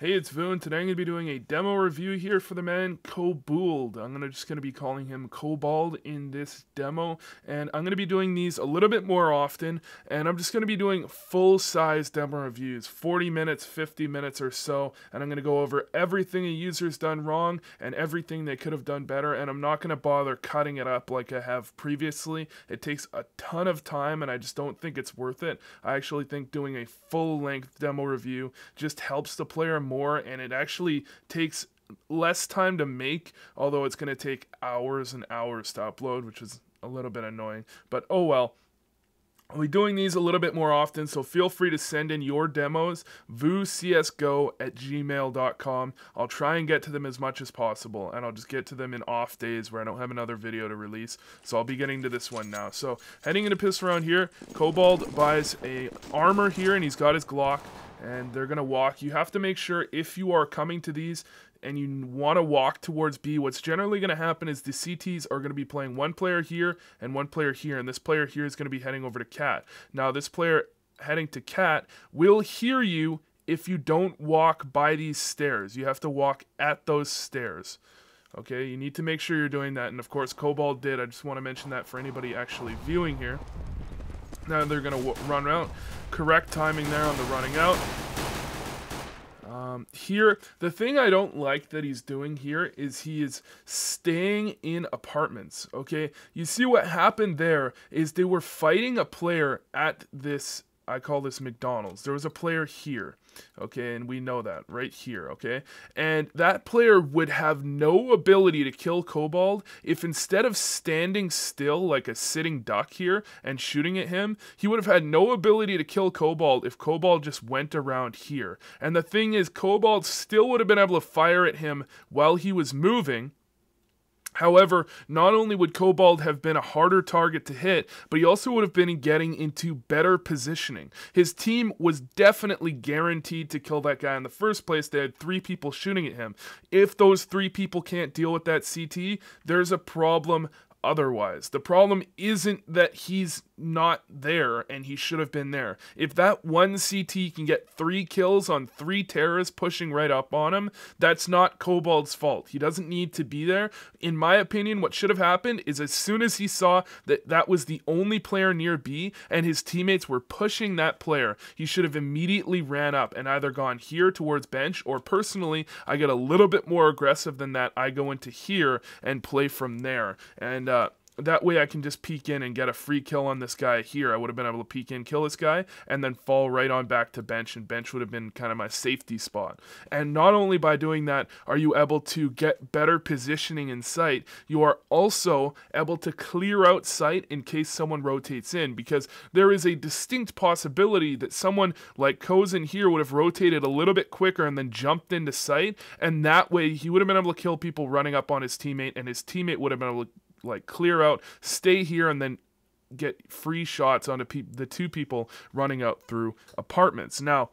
Hey, it's Voo, and today I'm going to be doing a demo review here for the man Koobold. I'm just going to be calling him Koobold in this demo, and I'm going to be doing these a little bit more often, and I'm just going to be doing full-size demo reviews, 40 minutes, 50 minutes or so, and I'm going to go over everything a user's done wrong and everything they could have done better, and I'm not going to bother cutting it up like I have previously. It takes a ton of time, and I just don't think it's worth it. I actually think doing a full-length demo review just helps the player more, and it actually takes less time to make, although it's going to take hours and hours to upload, which is a little bit annoying, but oh well. I'll be doing these a little bit more often, so feel free to send in your demos, vooCSGO@gmail.com. I'll try and get to them as much as possible, and I'll just get to them in off days where I don't have another video to release. So I'll be getting to this one now. So heading into piss around here, Koobold buys a armor here, and he's got his Glock, and they're going to walk. You have to make sure if you are coming to these and you want to walk towards B, what's generally going to happen is the CTs are going to be playing one player here and one player here, and this player here is going to be heading over to Cat. Now, this player heading to Cat will hear you if you don't walk by these stairs. You have to walk at those stairs. Okay, you need to make sure you're doing that, and of course, Koobold did. I just want to mention that for anybody actually viewing here. Now they're going to run out. Correct timing there on the running out. Here, the thing I don't like that he's doing here is he is staying in apartments, okay? You see what happened there is they were fighting a player at this, I call this McDonald's. There was a player here, okay, and we know that right here, okay? And that player would have no ability to kill Koobold if instead of standing still like a sitting duck here and shooting at him, he would have had no ability to kill Koobold if Koobold just went around here. And the thing is, Koobold still would have been able to fire at him while he was moving. However, not only would Koobold have been a harder target to hit, but he also would have been getting into better positioning. His team was definitely guaranteed to kill that guy in the first place. They had 3 people shooting at him. If those 3 people can't deal with that CT, there's a problem otherwise. The problem isn't that he's not there and he should have been there. If that one CT can get 3 kills on 3 terrorists pushing right up on him, that's not Koobold's fault. He doesn't need to be there. In my opinion, what should have happened is as soon as he saw that that was the only player near B and his teammates were pushing that player, he should have immediately ran up and either gone here towards bench, or personally, I get a little bit more aggressive than that. I go into here and play from there. And that way I can just peek in and get a free kill on this guy here. I would have been able to peek in, kill this guy, and then fall right on back to bench, and bench would have been kind of my safety spot. And not only by doing that are you able to get better positioning in sight, you are also able to clear out sight in case someone rotates in, because there is a distinct possibility that someone like Kozen here would have rotated a little bit quicker and then jumped into sight, and that way he would have been able to kill people running up on his teammate, and his teammate would have been able to like clear out, stay here, and then get free shots onto the 2 people running out through apartments. Now,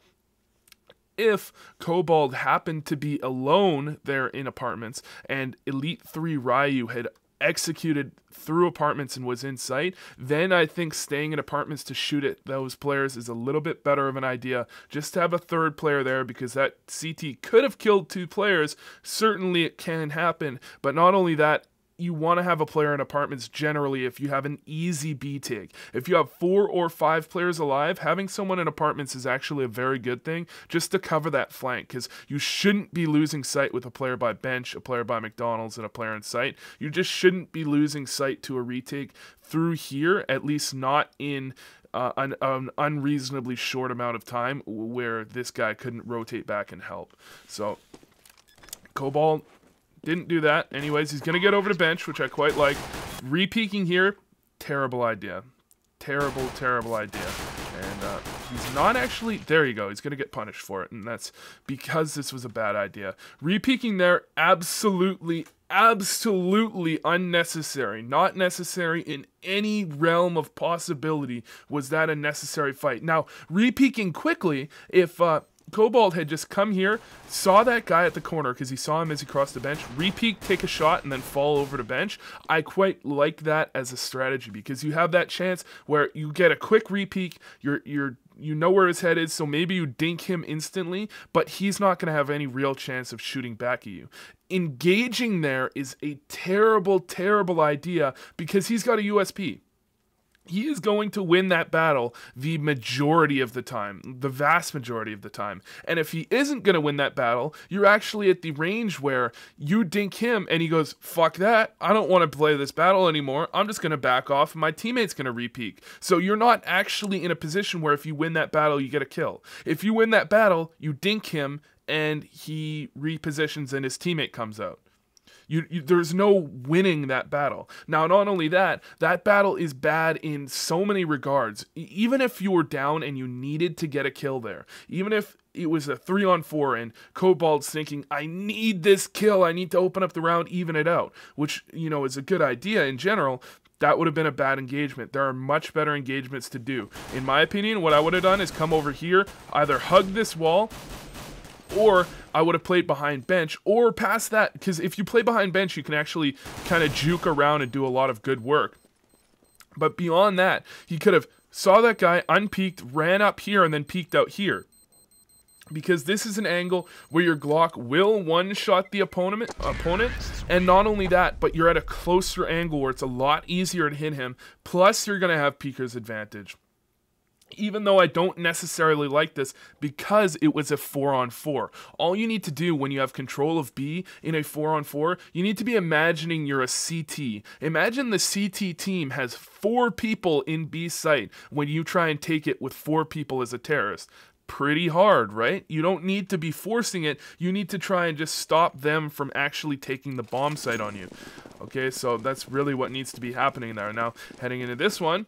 if Koobold happened to be alone there in apartments and Elite 3 Ryu had executed through apartments and was in sight, then I think staying in apartments to shoot at those players is a little bit better of an idea. Just to have a 3rd player there, because that CT could have killed 2 players. Certainly it can happen, but not only that, you want to have a player in apartments generally if you have an easy B take. If you have 4 or 5 players alive, having someone in apartments is actually a very good thing just to cover that flank, because you shouldn't be losing sight with a player by bench, a player by McDonald's, and a player in sight. You just shouldn't be losing sight to a retake through here, at least not in an unreasonably short amount of time where this guy couldn't rotate back and help. So, Koobold didn't do that. Anyways, he's going to get over to bench, which I quite like. Re-peeking here, terrible idea. Terrible, terrible idea. And he's not actually... There you go. He's going to get punished for it, and that's because this was a bad idea. Re-peeking there, absolutely unnecessary. Not necessary in any realm of possibility was that a necessary fight. Now, re-peeking quickly, if Koobold had just come here, saw that guy at the corner because he saw him as he crossed the bench, re-peek, take a shot, and then fall over to bench. I quite like that as a strategy because you have that chance where you get a quick re-peek, you're you know where his head is, so maybe you dink him instantly, but he's not going to have any real chance of shooting back at you. Engaging there is a terrible, terrible idea because he's got a USP. He is going to win that battle the majority of the time, the vast majority of the time. And if he isn't going to win that battle, you're actually at the range where you dink him and he goes, fuck that, I don't want to play this battle anymore, I'm just going to back off and my teammate's going to repeak. So you're not actually in a position where if you win that battle, you get a kill. If you win that battle, you dink him and he repositions and his teammate comes out. There's no winning that battle. Now, not only that, that battle is bad in so many regards. Even if you were down and you needed to get a kill there, even if it was a 3-on-4 and Koobold's thinking, I need this kill, I need to open up the round, even it out, which, you know, is a good idea in general, that would have been a bad engagement. There are much better engagements to do. In my opinion, what I would have done is come over here, either hug this wall, or I would have played behind bench, or past that, because if you play behind bench, you can actually kind of juke around and do a lot of good work. But beyond that, he could have saw that guy, unpeaked, ran up here, and then peeked out here. Because this is an angle where your Glock will one-shot the opponent, and not only that, but you're at a closer angle where it's a lot easier to hit him, plus you're going to have peeker's advantage. Even though I don't necessarily like this because it was a 4-on-4. All you need to do when you have control of B in a 4-on-4, you need to be imagining you're a CT. Imagine the CT team has 4 people in B site when you try and take it with 4 people as a terrorist. Pretty hard, right? You don't need to be forcing it. You need to try and just stop them from actually taking the bomb site on you. Okay, so that's really what needs to be happening there. Now, heading into this one,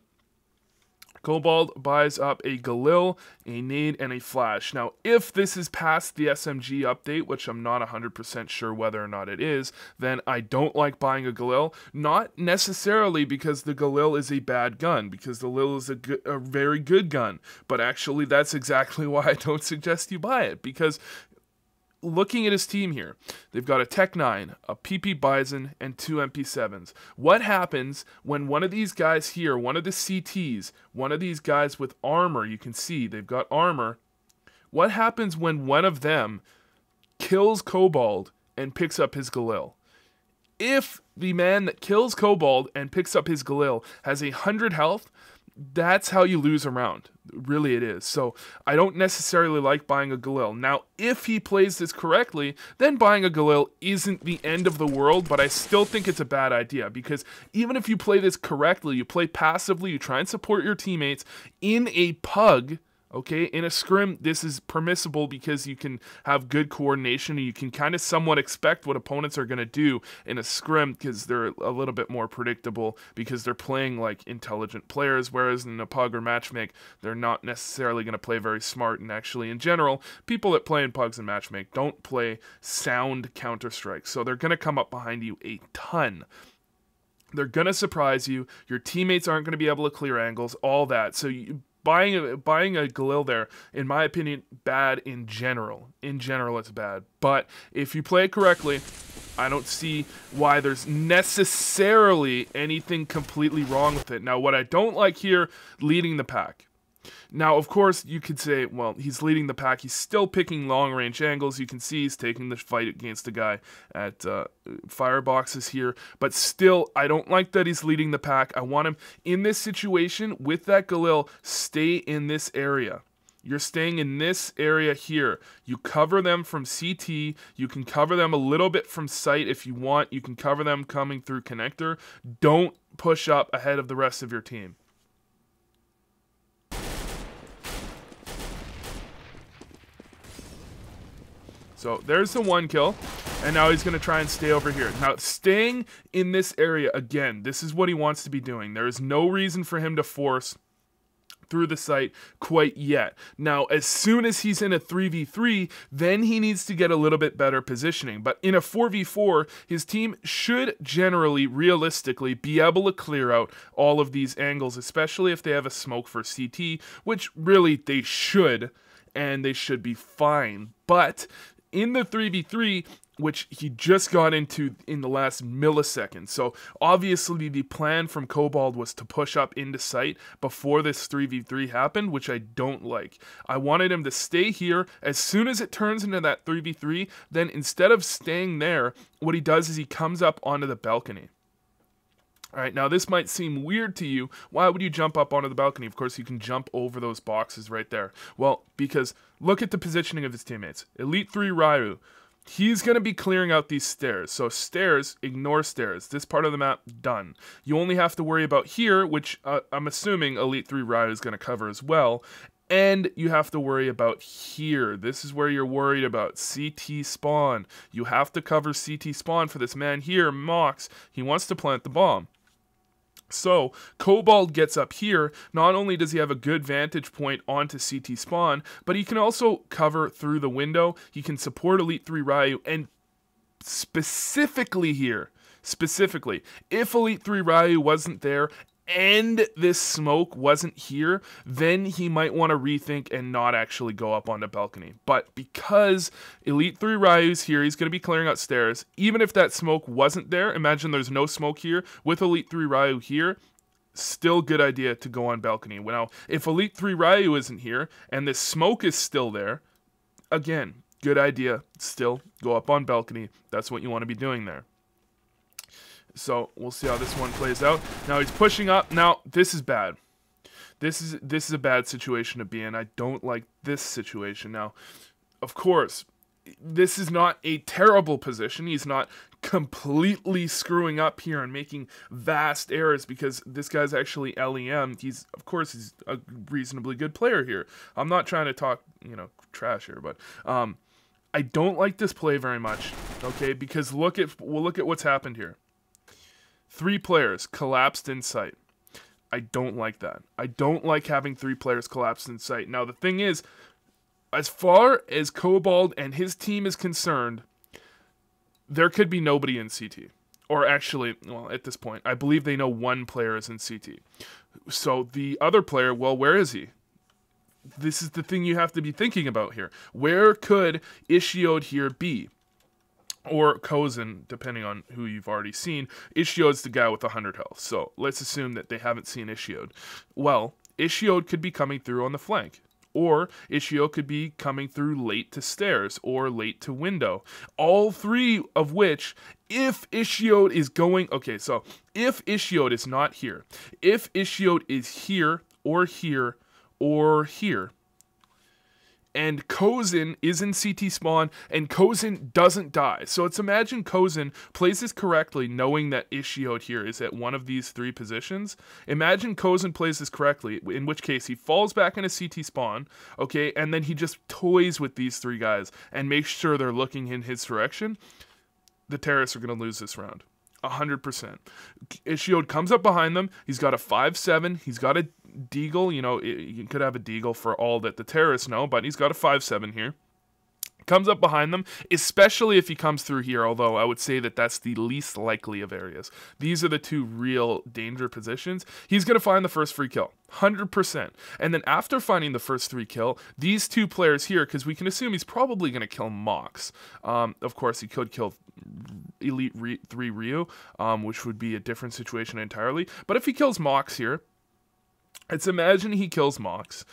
Koobold buys up a Galil, a nade, and a flash. Now, if this is past the SMG update, which I'm not 100% sure whether or not it is, then I don't like buying a Galil. Not necessarily because the Galil is a bad gun, because the Galil is a very good gun. But actually, that's exactly why I don't suggest you buy it, because looking at his team here, they've got a Tech 9, a PP Bison, and 2 MP7s. What happens when one of these guys here, one of the CTs, one of these guys with armor, you can see they've got armor, what happens when one of them kills Koobold and picks up his Galil? If the man that kills Koobold and picks up his Galil has 100 health, that's how you lose a round. Really it is. So I don't necessarily like buying a Galil. Now, if he plays this correctly, then buying a Galil isn't the end of the world, but I still think it's a bad idea, because even if you play this correctly, you play passively, you try and support your teammates in a pug, okay, in a scrim, this is permissible because you can have good coordination and you can kind of somewhat expect what opponents are going to do in a scrim because they're a little bit more predictable because they're playing like intelligent players, whereas in a pug or matchmake, they're not necessarily going to play very smart. And actually, in general, people that play in pugs and matchmake don't play sound Counter-Strike, so they're going to come up behind you a ton. They're going to surprise you. Your teammates aren't going to be able to clear angles, all that. So buying a Galil there, in my opinion, bad in general. In general, it's bad. But if you play it correctly, I don't see why there's necessarily anything completely wrong with it. Now, what I don't like here, leading the pack. Now, of course, you could say, well, he's leading the pack. He's still picking long-range angles. You can see he's taking the fight against the guy at fireboxes here. But still, I don't like that he's leading the pack. I want him in this situation with that Galil, stay in this area. You're staying in this area here. You cover them from CT. You can cover them a little bit from sight if you want. You can cover them coming through connector. Don't push up ahead of the rest of your team. So there's the 1 kill, and now he's going to try and stay over here. Now, staying in this area, again, this is what he wants to be doing. There is no reason for him to force through the site quite yet. Now, as soon as he's in a 3v3, then he needs to get a little bit better positioning. But in a 4v4, his team should generally, realistically, be able to clear out all of these angles, especially if they have a smoke for CT, which really they should, and they should be fine. But in the 3v3, which he just got into in the last millisecond. So obviously the plan from Koobold was to push up into site before this 3v3 happened, which I don't like. I wanted him to stay here. As soon as it turns into that 3v3, then instead of staying there, what he does is he comes up onto the balcony. Alright, now this might seem weird to you. Why would you jump up onto the balcony? Of course, you can jump over those boxes right there. Well, because look at the positioning of his teammates. Elite 3 Ryu. He's going to be clearing out these stairs. So stairs, ignore stairs. This part of the map, done. You only have to worry about here, which I'm assuming Elite 3 Ryu is going to cover as well. And you have to worry about here. This is where you're worried about. CT spawn. You have to cover CT spawn for this man here, Mox. He wants to plant the bomb. So, Koobold gets up here. Not only does he have a good vantage point onto CT spawn, but he can also cover through the window. He can support Elite 3 Ryu, and specifically here, if Elite 3 Ryu wasn't there, and this smoke wasn't here, then he might want to rethink and not actually go up on the balcony. But because Elite 3 Ryu's here, he's going to be clearing out stairs. Even if that smoke wasn't there, imagine there's no smoke here, with Elite 3 Ryu here, still good idea to go on balcony. Now, if Elite 3 Ryu isn't here, and this smoke is still there, again, good idea, still go up on balcony. That's what you want to be doing there. So we'll see how this one plays out. Now he's pushing up. Now this is bad. This is a bad situation to be in. I don't like this situation. Now, of course, this is not a terrible position. He's not completely screwing up here and making vast errors because this guy's actually LEM. He's a reasonably good player here. I'm not trying to talk, trash here, but I don't like this play very much. Okay, because we'll look at what's happened here. 3 players collapsed in sight. I don't like that. I don't like having 3 players collapsed in sight. Now, the thing is, as far as Koobold and his team is concerned, there could be nobody in CT. Or actually, well, at this point, I believe they know 1 player is in CT. So the other player, well, where is he? This is the thing you have to be thinking about here. Where could Ishiod here be? Or Kozin, depending on who you've already seen. Ishiod's the guy with 100 health, so let's assume that they haven't seen Ishiod. Well, Ishiod could be coming through on the flank, or Ishiod could be coming through late to stairs, or late to window. All 3 of which, if Ishiod is going... Okay, so, if Ishiod is not here, if Ishiod is here, or here, or here, and Kozin is in CT spawn, and Kozin doesn't die. So let's imagine Kozin plays this correctly, knowing that Ishiod here is at one of these 3 positions. Imagine Kozin plays this correctly, in which case he falls back into CT spawn, okay, and then he just toys with these 3 guys and makes sure they're looking in his direction. The terrorists are going to lose this round. 100%. Ishiod comes up behind them. He's got a 5-7. He's got a deagle. You could have a deagle for all that the terrorists know, but he's got a 5-7 here. Comes up behind them, especially if he comes through here, although I would say that that's the least likely of areas. These are the 2 real danger positions. He's going to find the first free kill, 100%. And then after finding the first 3 kill, these 2 players here, because we can assume he's probably going to kill Mox. Of course, he could kill Elite 3 Ryu, which would be a different situation entirely. But if he kills Mox here, let's imagine he kills Mox.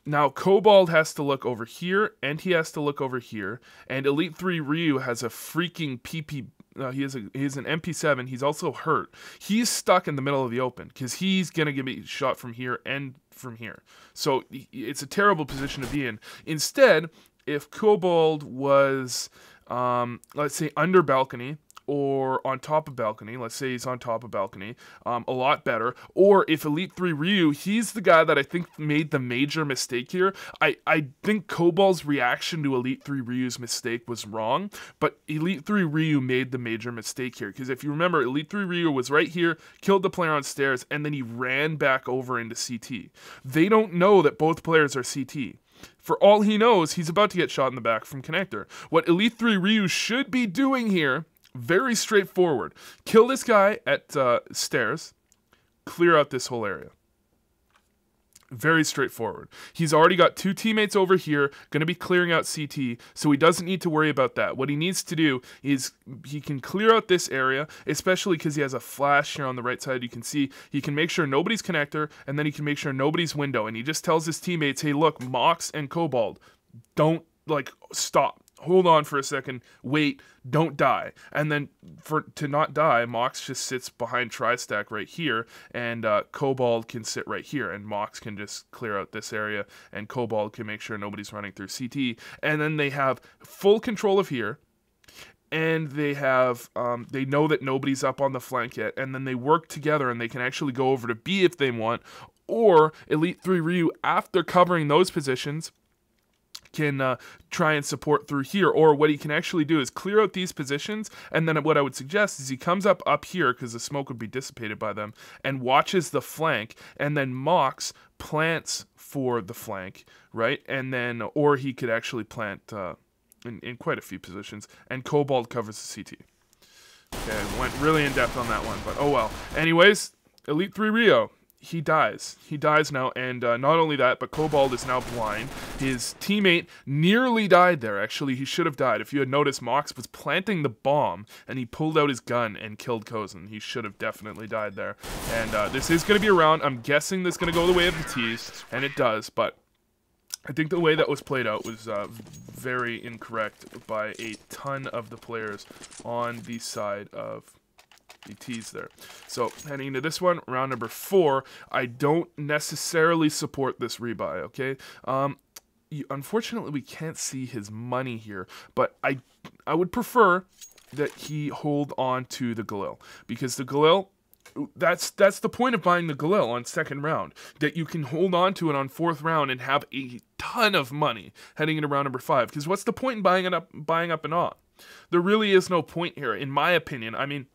Now, Koobold has to look over here, and he has to look over here, and Elite 3 Ryu has a freaking PP... he has an MP7. He's also hurt. He's stuck in the middle of the open, because he's going to get a shot from here and from here. So, it's a terrible position to be in. Instead, if Koobold was, let's say, under balcony, or on top of balcony, let's say he's on top of balcony, a lot better. Or if Elite 3 Ryu, he's the guy that I think made the major mistake here. I think Koobold's reaction to Elite 3 Ryu's mistake was wrong, but Elite 3 Ryu made the major mistake here. Because if you remember, Elite 3 Ryu was right here, killed the player on stairs, and then he ran back over into CT. They don't know that both players are CT. For all he knows, he's about to get shot in the back from connector. What Elite 3 Ryu should be doing here, very straightforward. Kill this guy at stairs. Clear out this whole area. Very straightforward. He's already got 2 teammates over here, going to be clearing out CT, so he doesn't need to worry about that. What he needs to do is he can clear out this area, especially because he has a flash here on the right side. You can see he can make sure nobody's connector, and then he can make sure nobody's window. And he just tells his teammates, hey, look, Mox and Koobold, don't, like, stop. Hold on for a second, wait, don't die. And then to not die, Mox just sits behind Tri-Stack right here, and Koobold can sit right here, and Mox can just clear out this area, and Koobold can make sure nobody's running through CT. And then they have full control of here, and they have, they know that nobody's up on the flank yet, and then they work together, and they can actually go over to B if they want, or Elite 3 Ryu, after covering those positions, can try and support through here. Or what he can actually do is clear out these positions, and then what I would suggest is he comes up here, because the smoke would be dissipated by them, and watches the flank, and then Mox plants for the flank, right? And then, or he could actually plant in quite a few positions, and Koobold covers the CT. Okay, went really in depth on that one, but oh well. Anyways, Elite 3 Rio. He dies. He dies now, and not only that, but Koobold is now blind. His teammate nearly died there. Actually, he should have died. If you had noticed, Mox was planting the bomb, and he pulled out his gun and killed Kozen. He should have definitely died there. And this is going to be a round. I'm guessing this is going to go the way of the T's, and it does, but I think the way that was played out was very incorrect by a ton of the players on the side of the T's there. So heading into this one, round number 4, I don't necessarily support this rebuy, okay? Unfortunately, we can't see his money here, but I would prefer that he hold on to the Galil, because the Galil, that's the point of buying the Galil on 2nd round, that you can hold on to it on 4th round and have a ton of money heading into round number 5. Because what's the point in buying up an op? There really is no point here, in my opinion. I mean,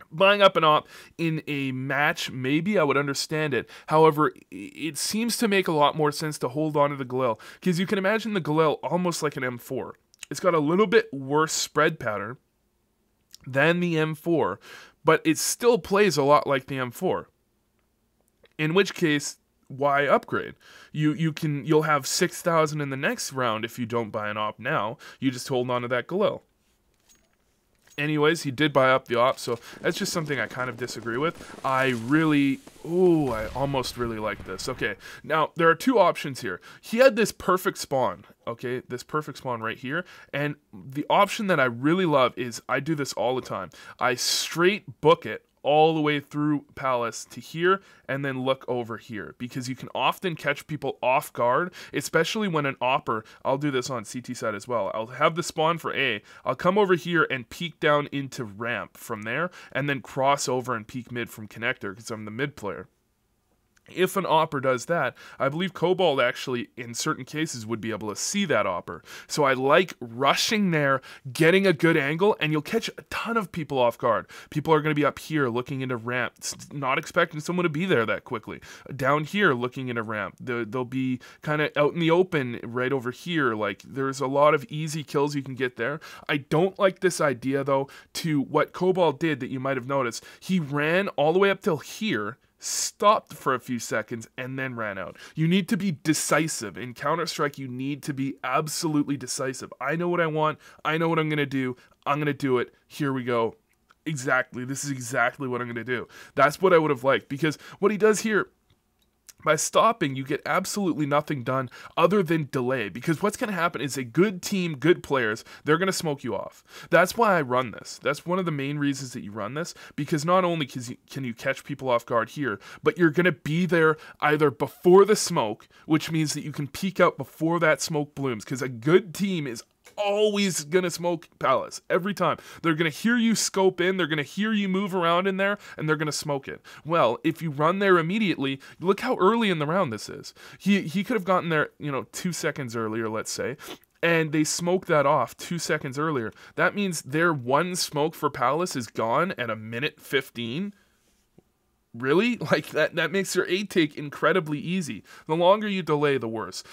buying up an op in a match, maybe I would understand it. However, it seems to make a lot more sense to hold on to the Galil, because you can imagine the Galil almost like an M4. It's got a little bit worse spread pattern than the M4, but it still plays a lot like the M4. In which case, why upgrade? You'll have 6,000 in the next round if you don't buy an op now. You just hold on to that Galil. Anyways, he did buy up the op, so that's just something I kind of disagree with. I almost really like this. Okay, now, there are 2 options here. He had this perfect spawn, okay? This perfect spawn right here, and the option that I really love is, I do this all the time. I straight book it all the way through Palace to here, and then look over here, because you can often catch people off guard, especially when an opper, I'll do this on CT side as well, I'll have the spawn for A, I'll come over here and peek down into ramp from there, and then cross over and peek mid from connector, because I'm the mid player. If an opper does that, I believe Koobold actually, in certain cases, would be able to see that opper. So I like rushing there, getting a good angle, and you'll catch a ton of people off guard. People are going to be up here looking into ramp, not expecting someone to be there that quickly. Down here looking into ramp. They'll be kind of out in the open right over here. Like, there's a lot of easy kills you can get there. I don't like this idea, though, to what Koobold did that you might have noticed. He ran all the way up till here, stopped for a few seconds, and then ran out. You need to be decisive. In Counter-Strike, you need to be absolutely decisive. I know what I want. I know what I'm going to do. I'm going to do it. Here we go. Exactly. This is exactly what I'm going to do. That's what I would have liked, because what he does here, by stopping, you get absolutely nothing done other than delay, because what's going to happen is a good team, good players, they're going to smoke you off. That's why I run this. That's one of the main reasons that you run this, because not only can you catch people off guard here, but you're going to be there either before the smoke, which means that you can peek out before that smoke blooms, because a good team is always gonna smoke Palace every time. They're gonna hear you scope in, they're gonna hear you move around in there, and they're gonna smoke it. Well, if you run there immediately, look how early in the round this is. He could have gotten there, 2 seconds earlier, let's say, and they smoked that off 2 seconds earlier. That means their one smoke for Palace is gone at 1:15. Really? Like, that makes your A take incredibly easy. The longer you delay, the worse.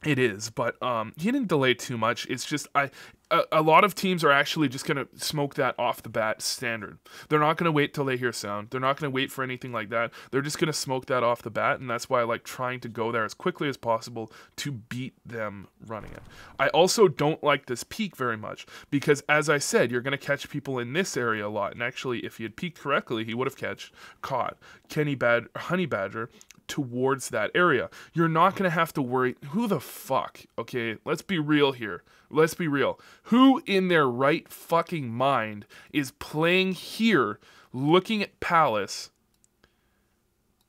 It is, but he didn't delay too much. It's just a lot of teams are actually just gonna smoke that off the bat standard. They're not gonna wait till they hear sound. They're not gonna wait for anything like that. They're just gonna smoke that off the bat, and that's why I like trying to go there as quickly as possible to beat them running it. I also don't like this peak very much because, as I said, you're gonna catch people in this area a lot. And actually, if he had peeked correctly, he would have caught Honey Badger towards that area. You're not going to have to worry. Who the fuck? Okay, let's be real here. Let's be real. Who in their right fucking mind is playing here looking at Palace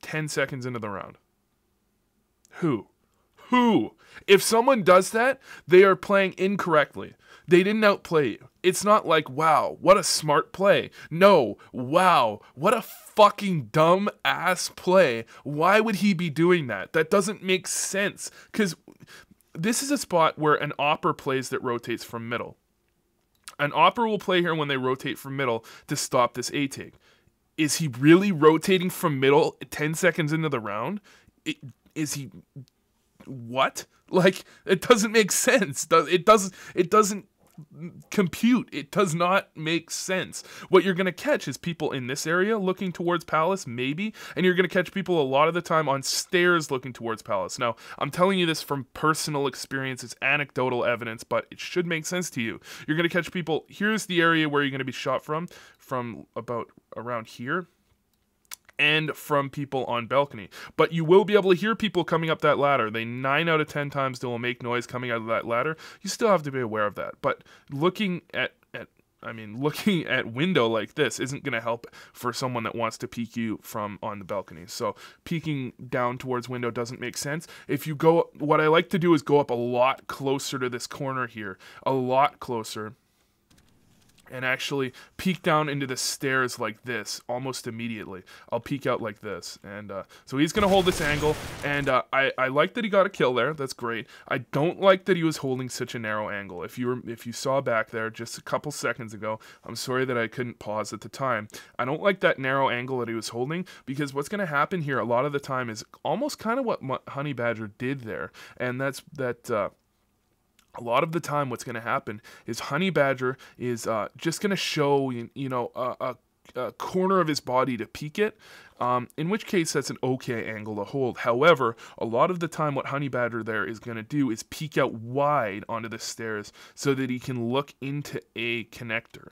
10 seconds into the round? Who? If someone does that, they are playing incorrectly. They didn't outplay you. It's not like, wow, what a smart play. No, wow, what a fucking dumb ass play. Why would he be doing that? That doesn't make sense. Because this is a spot where an opper plays that rotates from middle. An opper will play here when they rotate from middle to stop this A-take. Is he really rotating from middle 10 seconds into the round? Is he... What? Like, it doesn't make sense. It doesn't compute. It does not make sense. What you're going to catch is people in this area looking towards Palace, maybe, and you're going to catch people a lot of the time on stairs looking towards Palace. Now, I'm telling you this from personal experience. It's anecdotal evidence, but it should make sense to you. You're going to catch people. Here's the area where you're going to be shot from about around here, and from people on balcony. But you will be able to hear people coming up that ladder. 9 out of 10 times they will make noise coming out of that ladder. You still have to be aware of that. But looking at window like this isn't going to help for someone that wants to peek you from on the balcony. So peeking down towards window doesn't make sense. If you go, what I like to do is go up a lot closer to this corner here. A lot closer. And actually peek down into the stairs like this almost immediately. I'll peek out like this. And so he's going to hold this angle. And I like that he got a kill there. That's great. I don't like that he was holding such a narrow angle. If you saw back there just a couple seconds ago, I'm sorry that I couldn't pause at the time. I don't like that narrow angle that he was holding, because what's going to happen here a lot of the time is almost kind of what Honey Badger did there. And that's that... a lot of the time what's going to happen is Honey Badger is just going to show, a corner of his body to peek it, in which case that's an okay angle to hold. However, a lot of the time what Honey Badger there is going to do is peek out wide onto the stairs so that he can look into a connector.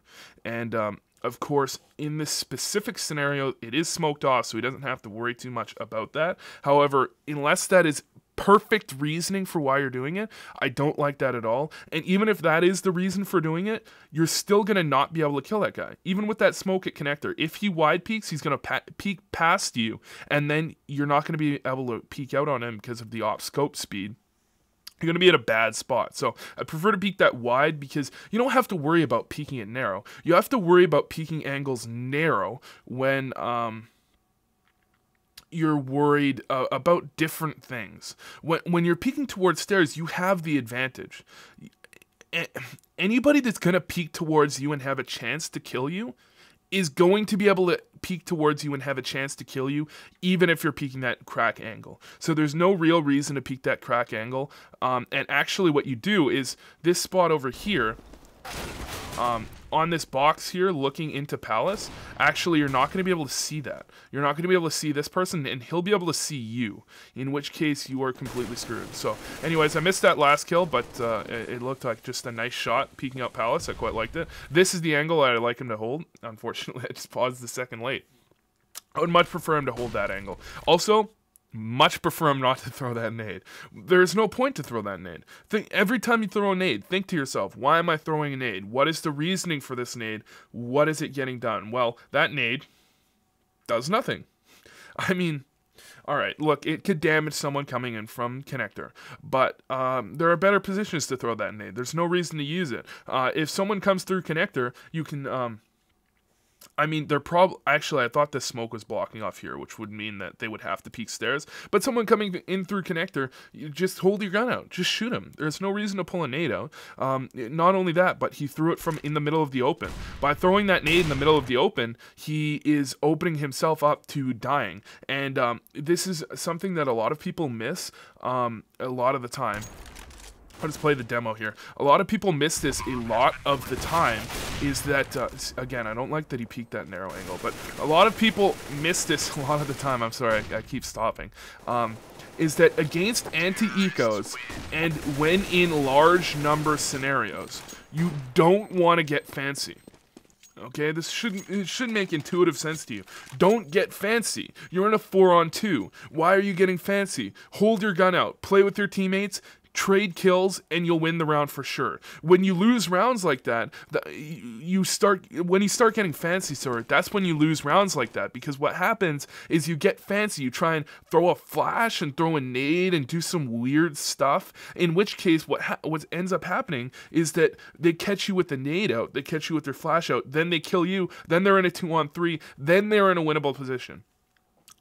And of course, in this specific scenario, it is smoked off, so he doesn't have to worry too much about that. However, unless that is perfect reasoning for why you're doing it, I don't like that at all. And even if that is the reason for doing it, you're still going to not be able to kill that guy. Even with that smoke at connector, if he wide peeks, he's going to peek past you, and then you're not going to be able to peek out on him because of the op scope speed. You're going to be at a bad spot. So I prefer to peek that wide, because you don't have to worry about peeking it narrow. You have to worry about peeking angles narrow when you're worried about different things. When you're peeking towards stairs, you have the advantage. Anybody that's going to peek towards you and have a chance to kill you is going to be able to peek towards you and have a chance to kill you, even if you're peeking that crack angle. So there's no real reason to peek that crack angle. And actually what you do is this spot over here, on this box here looking into Palace, actually you're not going to be able to see that. You're not going to be able to see this person, and he'll be able to see you, in which case you are completely screwed. So anyways, I missed that last kill, but it looked like just a nice shot peeking out Palace. I quite liked it. This is the angle I like him to hold. Unfortunately, I just paused the second late. I would much prefer him to hold that angle. Also, much prefer him not to throw that nade. There's no point to throw that nade. Every time you throw a nade, think to yourself, why am I throwing a nade? What is the reasoning for this nade? What is it getting done? Well, that nade does nothing. I mean, alright, look, it could damage someone coming in from connector, but there are better positions to throw that nade. There's no reason to use it. If someone comes through connector, you can... I mean, they're probably... Actually, I thought this smoke was blocking off here, which would mean that they would have to peek stairs. But someone coming in through connector, you just hold your gun out. Just shoot him. There's no reason to pull a nade out. Not only that, but he threw it from in the middle of the open. By throwing that nade in the middle of the open, he is opening himself up to dying. And this is something that a lot of people miss a lot of the time. I'll just play the demo here. A lot of people miss this a lot of the time, is that, again, I don't like that he peeked that narrow angle, but a lot of people miss this a lot of the time, I'm sorry, I keep stopping, is that against anti-ecos, and when in large number scenarios, you don't want to get fancy. Okay, it should make intuitive sense to you. Don't get fancy. You're in a 4-on-2. Why are you getting fancy? Hold your gun out. Play with your teammates. Trade kills, and you'll win the round for sure. When you lose rounds like that, when you start getting fancy, sir, that's when you lose rounds like that, because what happens is you get fancy, you try and throw a flash and throw a nade and do some weird stuff, in which case what ends up happening is that they catch you with the nade out, they catch you with their flash out, then they kill you, then they're in a 2-on-3, then they're in a winnable position.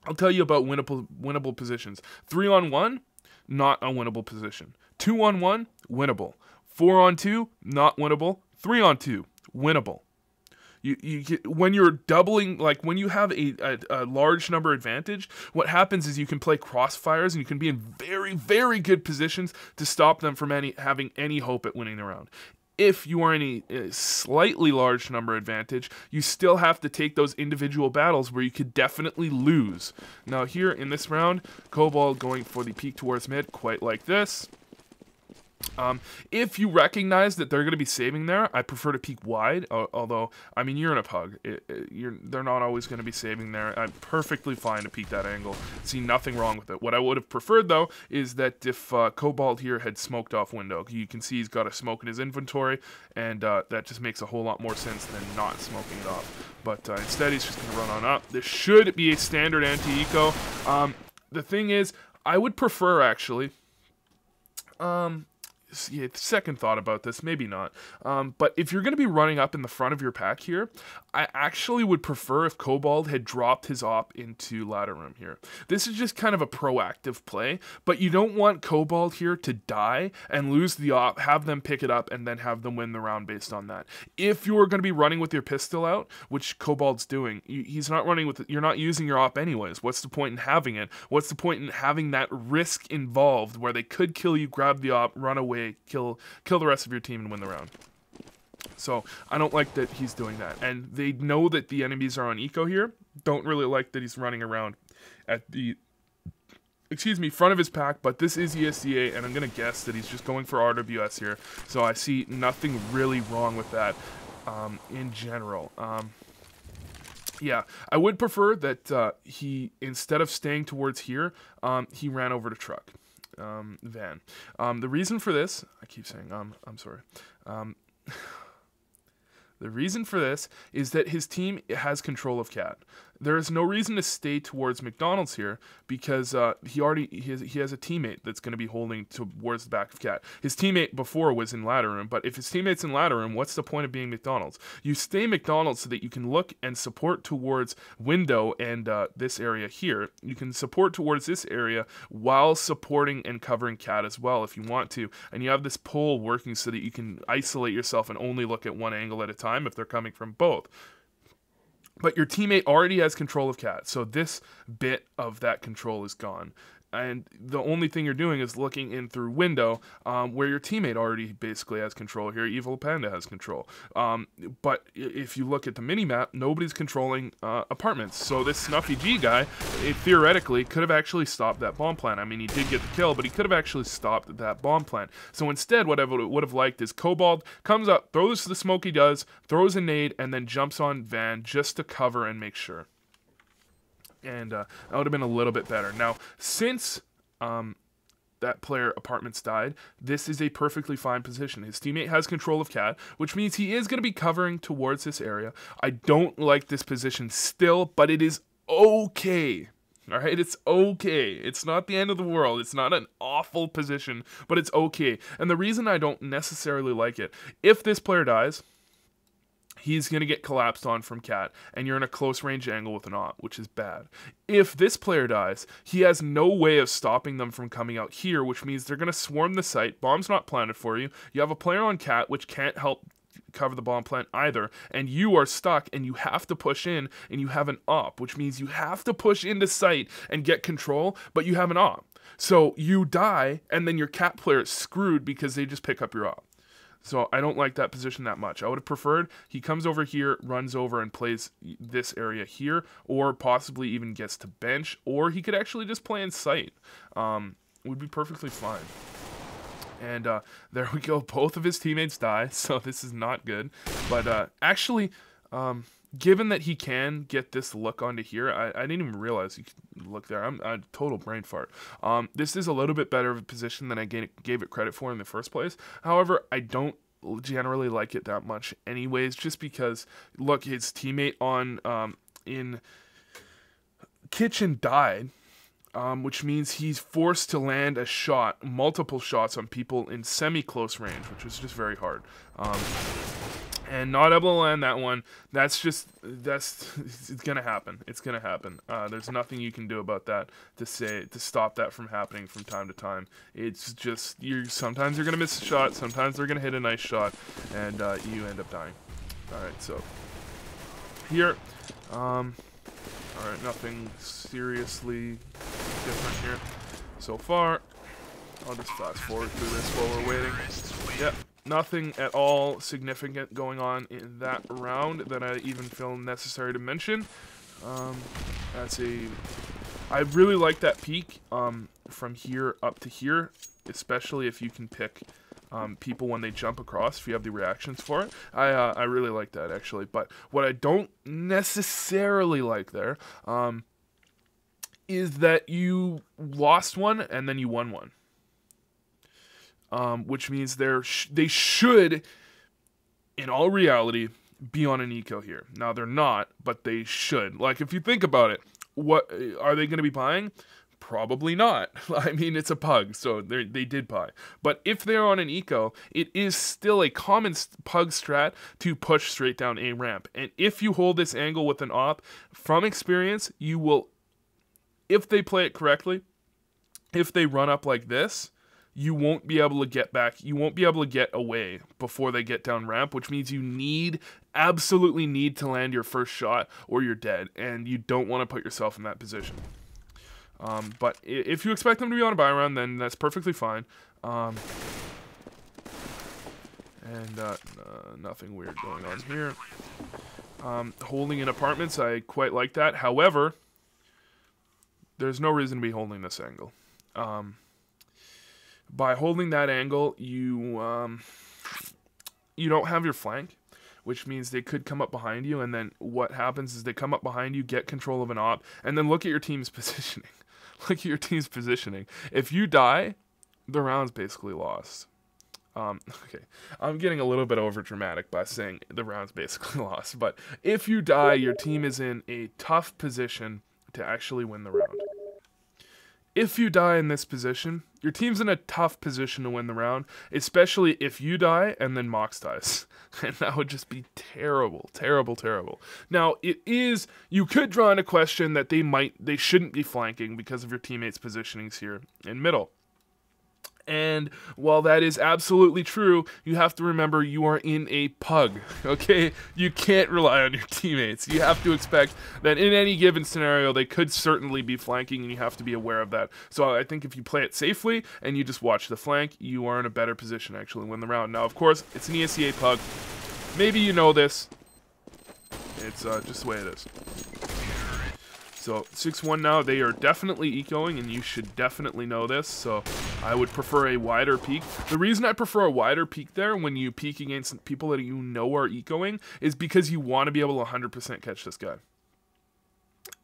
I'll tell you about winnable positions. 3-on-1, not a winnable position. 2-on-1, winnable. 4-on-2, not winnable. 3-on-2, winnable. When you're doubling, like when you have a large number advantage, what happens is you can play crossfires and you can be in very, very good positions to stop them from having any hope at winning the round. If you are in a slightly large number advantage, you still have to take those individual battles where you could definitely lose. Now here in this round, Koobold going for the peek towards mid, quite like this. If you recognize that they're going to be saving there, I prefer to peek wide, although, I mean, you're in a pug. They're not always going to be saving there. I'm perfectly fine to peek that angle. See nothing wrong with it. What I would have preferred, though, is that if Koobold here had smoked off window, you can see he's got a smoke in his inventory, and that just makes a whole lot more sense than not smoking it off. But instead, he's just going to run on up. This should be a standard anti-eco. The thing is, I would prefer, actually... yeah, second thought about this, maybe not. But if you're going to be running up in the front of your pack here, I actually would prefer if Koobold had dropped his op into ladder room here. This is just kind of a proactive play, but you don't want Koobold here to die and lose the op, have them pick it up, and then have them win the round based on that. If you're going to be running with your pistol out, which Koobold's doing, he's not running with it, you're not using your op anyways. What's the point in having it? What's the point in having that risk involved where they could kill you, grab the op, run away, kill the rest of your team and win the round? So I don't like that he's doing that, and they know that the enemies are on eco here. Don't really like that he's running around at the front of his pack, but this is ESCA, and I'm gonna guess that he's just going for RWS here, so I see nothing really wrong with that in general. Yeah, I would prefer that he, instead of staying towards here, he ran over to truck. Van. The reason for this, I keep saying, I'm sorry. The reason for this is that his team has control of Cat. There is no reason to stay towards McDonald's here because he has a teammate that's going to be holding towards the back of Cat. His teammate before was in ladder room, but if his teammate's in ladder room, what's the point of being McDonald's? You stay McDonald's so that you can look and support towards window and this area here. You can support towards this area while supporting and covering Cat as well if you want to. And you have this pull working so that you can isolate yourself and only look at one angle at a time if they're coming from both. But your teammate already has control of Cat, so this bit of that control is gone. And the only thing you're doing is looking in through window, where your teammate already basically has control here. Evil Panda has control. But if you look at the mini-map, nobody's controlling apartments. So this Snuffy G guy, theoretically, could have actually stopped that bomb plant. I mean, he did get the kill, but he could have actually stopped that bomb plant. So instead, what I would have liked is Koobold comes up, throws the smoke he does, throws a nade, and then jumps on Van just to cover and make sure. And that would have been a little bit better. Now, since that player apartments died, this is a perfectly fine position. His teammate has control of Cat, which means he is going to be covering towards this area. I don't like this position still, but it is okay. Alright, it's okay. It's not the end of the world. It's not an awful position, but it's okay. And the reason I don't necessarily like it, if this player dies, he's going to get collapsed on from Cat, and you're in a close range angle with an op, which is bad. If this player dies, he has no way of stopping them from coming out here, which means they're going to swarm the site. Bomb's not planted for you. You have a player on Cat, which can't help cover the bomb plant either, and you are stuck, and you have to push in, and you have an op, which means you have to push into site and get control, but you have an op. So you die, and then your cat player is screwed because they just pick up your op. So I don't like that position that much. I would have preferred he comes over here, runs over, and plays this area here, or possibly even gets to bench, or he could actually just play in sight. Would be perfectly fine. And there we go. Both of his teammates die, so this is not good. But actually, given that he can get this look onto here, I didn't even realize he could look there. I'm a total brain fart. This is a little bit better of a position than I gave it credit for in the first place. However, I don't generally like it that much anyways, just because, look, his teammate on in kitchen died. Which means he's forced to land a shot, multiple shots on people in semi-close range, which was just very hard. And not able to land that one, it's gonna happen. It's gonna happen. There's nothing you can do about that to stop that from happening from time to time. It's just, sometimes you're gonna miss a shot, sometimes they're gonna hit a nice shot, and you end up dying. Alright, so here, alright, nothing seriously different here so far. I'll just fast forward through this while we're waiting. Yep, nothing at all significant going on in that round that I even feel necessary to mention. I really like that peak from here up to here, especially if you can pick people when they jump across, if you have the reactions for it. I really like that, actually. But what I don't necessarily like there is that you lost one and then you won one. Which means they should, in all reality, be on an eco here. Now, they're not, but they should. Like, if you think about it, what are they going to be buying? Probably not. I mean, it's a pug, so they did buy. But if they're on an eco, it is still a common pug strat to push straight down a ramp. And if you hold this angle with an op, from experience, you will, if they play it correctly, if they run up like this, you won't be able to get back. You won't be able to get away before they get down ramp, which means you absolutely need to land your first shot or you're dead, and you don't want to put yourself in that position. But if you expect them to be on a buy round, then that's perfectly fine. Nothing weird going on here. Holding in apartments, I quite like that. However, there's no reason to be holding this angle. By holding that angle, you don't have your flank, which means they could come up behind you, and then what happens is they come up behind you, get control of an op, and then look at your team's positioning. Look at your team's positioning. If you die, the round's basically lost. Okay, I'm getting a little bit over dramatic by saying the round's basically lost, but if you die, your team is in a tough position to actually win the round. If you die in this position, your team's in a tough position to win the round, especially if you die and then Mox dies. And that would just be terrible, terrible, terrible. Now, you could draw in a question that they shouldn't be flanking because of your teammates' positionings here in middle. And while that is absolutely true, you have to remember you are in a pug, okay? You can't rely on your teammates. You have to expect that in any given scenario, they could certainly be flanking, and you have to be aware of that. So I think if you play it safely and you just watch the flank, you are in a better position to actually win the round. Now, of course, it's an ESEA pug. Maybe you know this. It's just the way it is. So 6-1 now, they are definitely ecoing, and you should definitely know this, so I would prefer a wider peak. The reason I prefer a wider peak there when you peek against people that you know are ecoing is because you want to be able to 100% catch this guy.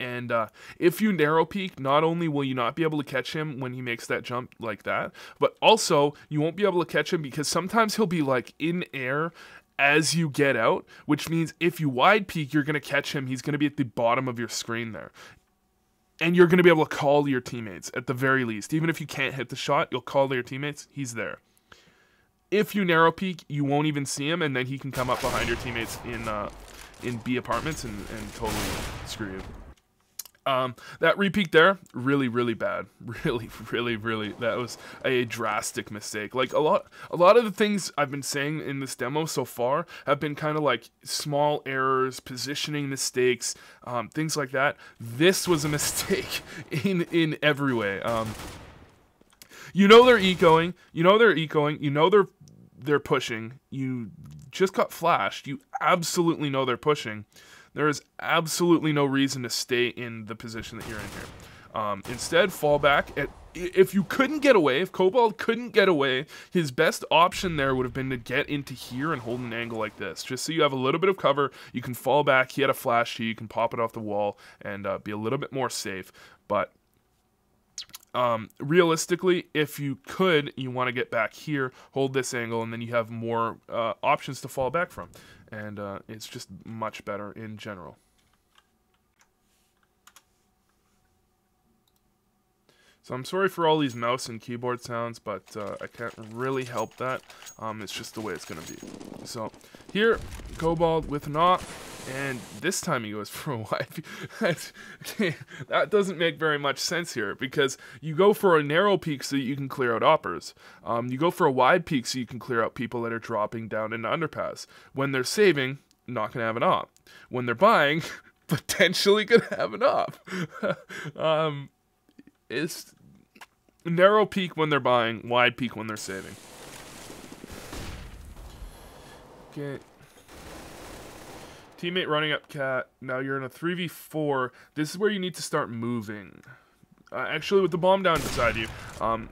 And if you narrow peek, not only will you not be able to catch him when he makes that jump like that, but also you won't be able to catch him because sometimes he'll be like in air as you get out, which means if you wide peek, you're going to catch him. He's going to be at the bottom of your screen there. And you're going to be able to call to your teammates at the very least. Even if you can't hit the shot, you'll call to your teammates. He's there. If you narrow peek, you won't even see him, and then he can come up behind your teammates in B apartments and totally screw you. That repeat there, really, really bad. Really, really, really, that was a drastic mistake. Like, a lot of the things I've been saying in this demo so far have been kind of like small errors, positioning mistakes, things like that. This was a mistake in every way. You know they're ecoing. You know they're ecoing. You know they're pushing. You just got flashed. You absolutely know they're pushing. There is absolutely no reason to stay in the position that you're in here. Instead, fall back. If you couldn't get away, if Koobold couldn't get away, his best option there would have been to get into here and hold an angle like this, just so you have a little bit of cover. You can fall back. He had a flash, so you can pop it off the wall and be a little bit more safe. But realistically, if you could, you want to get back here, hold this angle, and then you have more options to fall back from. And it's just much better in general. So I'm sorry for all these mouse and keyboard sounds, but I can't really help that. It's just the way it's going to be. So here, Koobold with an AWP, and this time he goes for a wide. That doesn't make very much sense here, because you go for a narrow peek so you can clear out AWPers. You go for a wide peek so you can clear out people that are dropping down into underpass. When they're saving, not going to have an AWP. When they're buying, potentially going to have an AWP. It's narrow peak when they're buying, wide peak when they're saving. Okay. Teammate running up cat. Now you're in a 3v4. This is where you need to start moving. Actually, with the bomb down beside you,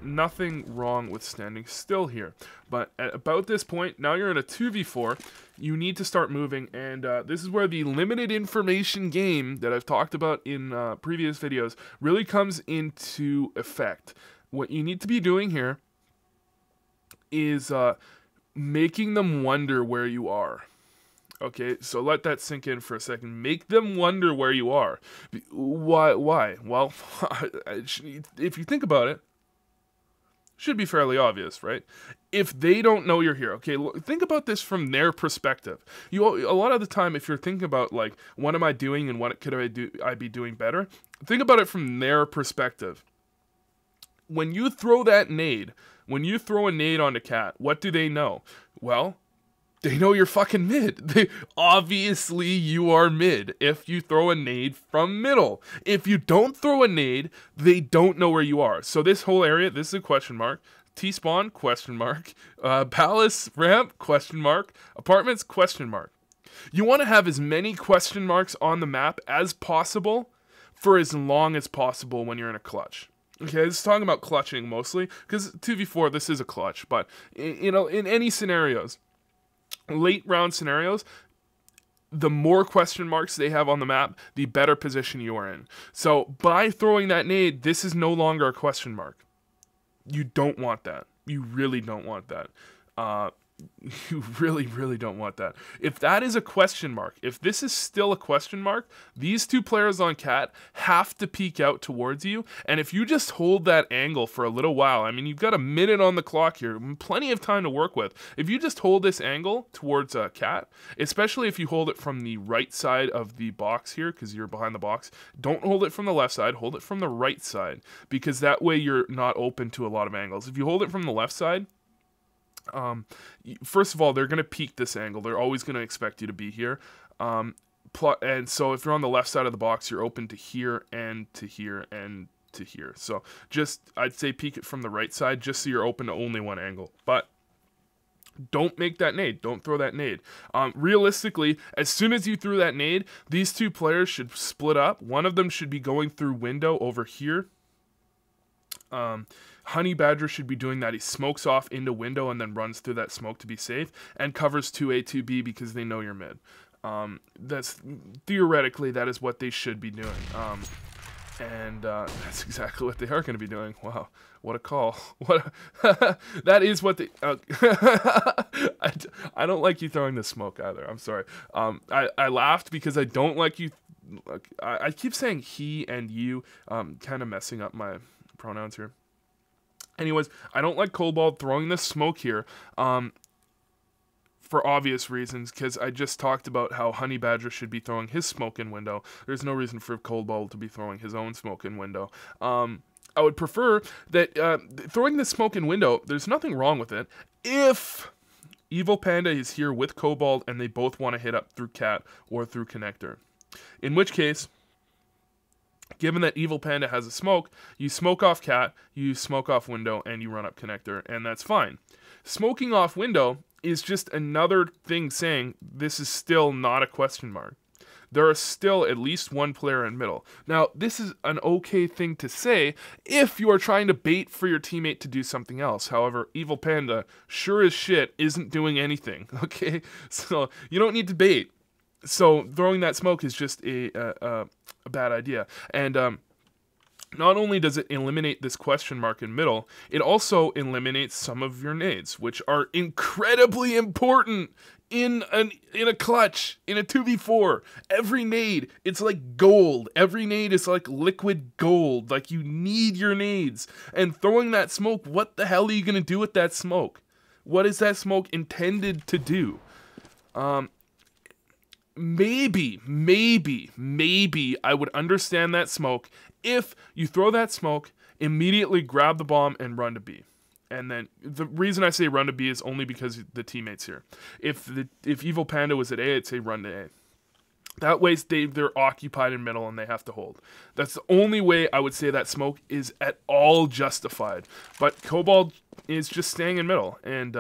nothing wrong with standing still here. But at about this point, now you're in a 2v4. You need to start moving, and this is where the limited information game that I've talked about in previous videos really comes into effect. What you need to be doing here is making them wonder where you are. Okay, so let that sink in for a second. Make them wonder where you are. Why? Well, if you think about it, should be fairly obvious, right? If they don't know you're here, okay, think about this from their perspective. A lot of the time, if you're thinking about, like, what am I doing and what could I be doing better, think about it from their perspective. When you throw that nade, when you throw a nade on a cat, what do they know? Well, they know you're fucking mid. Obviously, you are mid if you throw a nade from middle. If you don't throw a nade, they don't know where you are. So this whole area, this is a question mark. T-spawn, question mark. Palace, ramp, question mark. Apartments, question mark. You want to have as many question marks on the map as possible for as long as possible when you're in a clutch. Okay, this is talking about clutching mostly, because 2v4, this is a clutch. But, you know, in any scenarios, late round scenarios, the more question marks they have on the map, the better position you are in. So by throwing that nade, this is no longer a question mark. You don't want that. You really don't want that. You really, really don't want that. If that is a question mark, if this is still a question mark, these two players on cat have to peek out towards you. And if you just hold that angle for a little while, I mean, you've got a minute on the clock here, plenty of time to work with. If you just hold this angle towards cat, especially if you hold it from the right side of the box here, because you're behind the box, don't hold it from the left side, hold it from the right side, because that way you're not open to a lot of angles. If you hold it from the left side, first of all, they're going to peek this angle. They're always going to expect you to be here. And so if you're on the left side of the box, you're open to here and to here and to here. So just, I'd say peek it from the right side just so you're open to only one angle. But don't make that nade. Don't throw that nade. Realistically, as soon as you threw that nade, these two players should split up. One of them should be going through window over here. Honey Badger should be doing that. He smokes off into window and then runs through that smoke to be safe and covers 2A, 2B because they know you're mid. That's theoretically, that is what they should be doing. And that's exactly what they are going to be doing. Wow, what a call. That is what they... I don't like you throwing the smoke either. I'm sorry. I laughed because I don't like you... I keep saying he and you, kind of messing up my pronouns here. Anyways, I don't like Koobold throwing this smoke here for obvious reasons, because I just talked about how Honey Badger should be throwing his smoke in window. There's no reason for Koobold to be throwing his own smoke in window. I would prefer that throwing the smoke in window, there's nothing wrong with it, if Evil Panda is here with Koobold and they both want to hit up through cat or through connector. In which case, Given that Evil Panda has a smoke, you smoke off cat, you smoke off window, and you run up connector, and that's fine. Smoking off window is just another thing saying this is still not a question mark. There is still at least one player in middle. Now, this is an okay thing to say if you are trying to bait for your teammate to do something else. However, Evil Panda, sure as shit, isn't doing anything, okay? So, you don't need to bait. So, throwing that smoke is just a bad idea. And, not only does it eliminate this question mark in middle, it also eliminates some of your nades, which are incredibly important in a clutch, in a 2v4. Every nade, it's like gold. Every nade is like liquid gold. Like, you need your nades. And throwing that smoke, what the hell are you going to do with that smoke? What is that smoke intended to do? Maybe I would understand that smoke if you throw that smoke, immediately grab the bomb and run to B. And then the reason I say run to B is only because the teammate's here. If Evil Panda was at A, I'd say run to A. That way they're occupied in middle and they have to hold. That's the only way I would say that smoke is at all justified. But Koobold is just staying in middle. And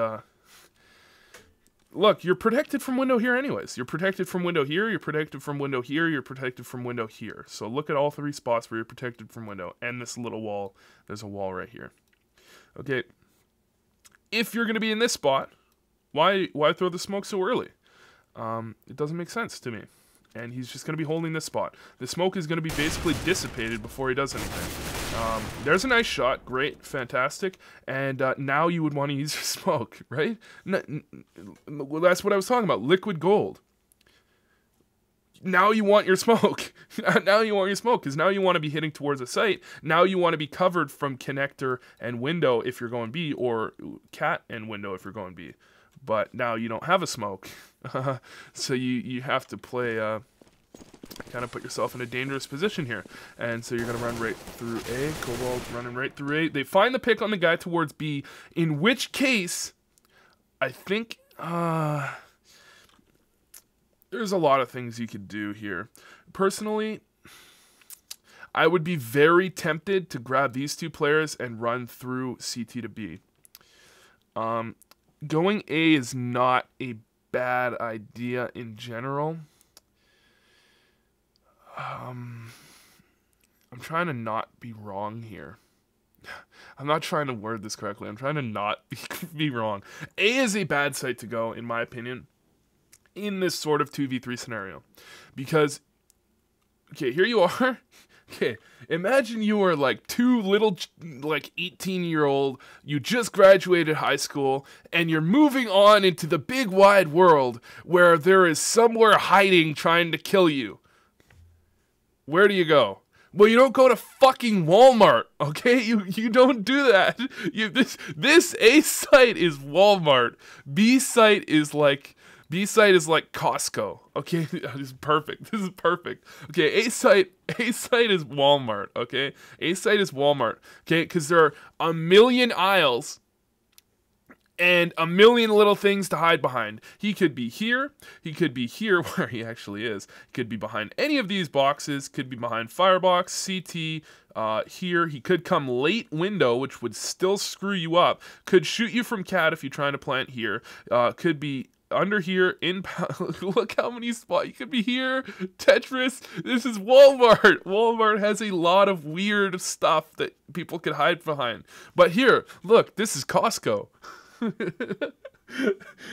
look, you're protected from window here anyways. You're protected from window here, you're protected from window here, you're protected from window here. So look at all three spots where you're protected from window. And this little wall, there's a wall right here. Okay, if you're going to be in this spot, why throw the smoke so early? It doesn't make sense to me. And he's just going to be holding this spot. The smoke is going to be basically dissipated before he does anything. There's a nice shot. Great. Fantastic. And now you would want to use your smoke, right? Well, that's what I was talking about. Liquid gold. Now you want your smoke. Now you want your smoke because now you want to be hitting towards a site. Now you want to be covered from connector and window if you're going B, or cat and window if you're going B. But now you don't have a smoke. So you have to play, kind of put yourself in a dangerous position here. And so you're going to run right through A. Koobold running right through A. They find the pick on the guy towards B, in which case, I think, there's a lot of things you could do here. Personally, I would be very tempted to grab these two players and run through CT to B. Going A is not a bad idea in general. I'm trying to not be wrong here. I'm not trying to word this correctly. I'm trying to not be wrong. A is a bad site to go, in my opinion, in this sort of 2v3 scenario. Because, okay, here you are. Okay, imagine you are like two little, like 18-year-old, you just graduated high school, and you're moving on into the big wide world where there is somewhere hiding trying to kill you. Where do you go? Well, you don't go to fucking Walmart, okay? You don't do that. This A site is Walmart. B site is like Costco. Okay, this is perfect. This is perfect. Okay, A site is Walmart. Okay, A site is Walmart. Okay, because there are a million aisles and a million little things to hide behind. He could be here. He could be here where he actually is. He could be behind any of these boxes. Could be behind Firebox, CT, here. He could come late window, which would still screw you up. Could shoot you from cat if you're trying to plant here. Could be under here in look how many spots. You could be here. Tetris. This is Walmart. Walmart has a lot of weird stuff that people could hide behind. But here, look, this is Costco.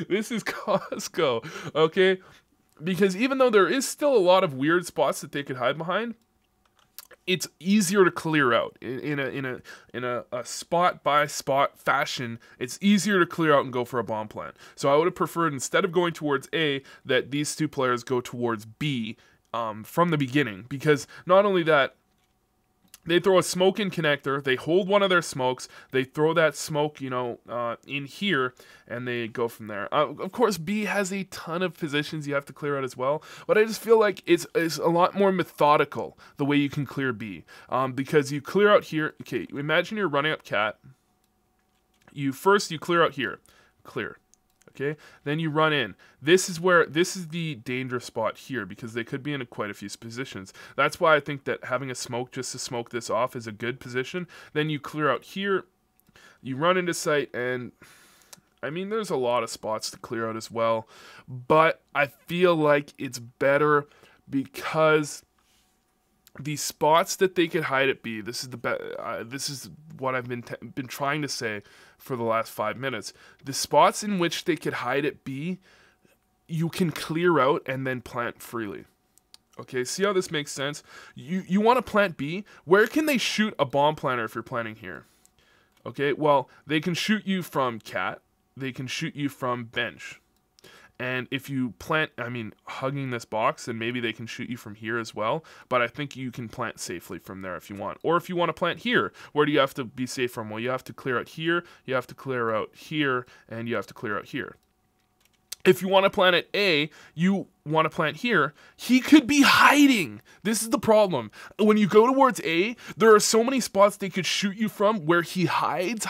This is Costco, okay? Because even though there is still a lot of weird spots that they could hide behind, it's easier to clear out in a spot by spot fashion. It's easier to clear out and go for a bomb plant. So I would have preferred, instead of going towards A, that these two players go towards B from the beginning, because not only that, they throw a smoke in connector, they hold one of their smokes, they throw that smoke, in here, and they go from there. Of course, B has a ton of positions you have to clear out as well, but I just feel like it's a lot more methodical, the way you can clear B. Because you clear out here, okay, imagine you're running up cat, you clear out here, clear. Okay, then you run in. This is the dangerous spot here, because they could be in quite a few positions. That's why I think that having a smoke just to smoke this off is a good position. Then you clear out here, you run into sight, and I mean, there's a lot of spots to clear out as well, but I feel like it's better because the spots that they could hide at B, this is what I've been trying to say for the last 5 minutes. The spots in which they could hide at B, you can clear out and then plant freely. Okay, see how this makes sense? You want to plant B. Where can they shoot a bomb planter if you're planting here? Okay, well, they can shoot you from cat. They can shoot you from bench. And if you plant, I mean, hugging this box, then maybe they can shoot you from here as well. But I think you can plant safely from there if you want. Or if you want to plant here, where do you have to be safe from? Well, you have to clear out here, you have to clear out here, and you have to clear out here. If you want to plant at A, you want to plant here, he could be hiding. This is the problem. When you go towards A, there are so many spots they could shoot you from where he hides.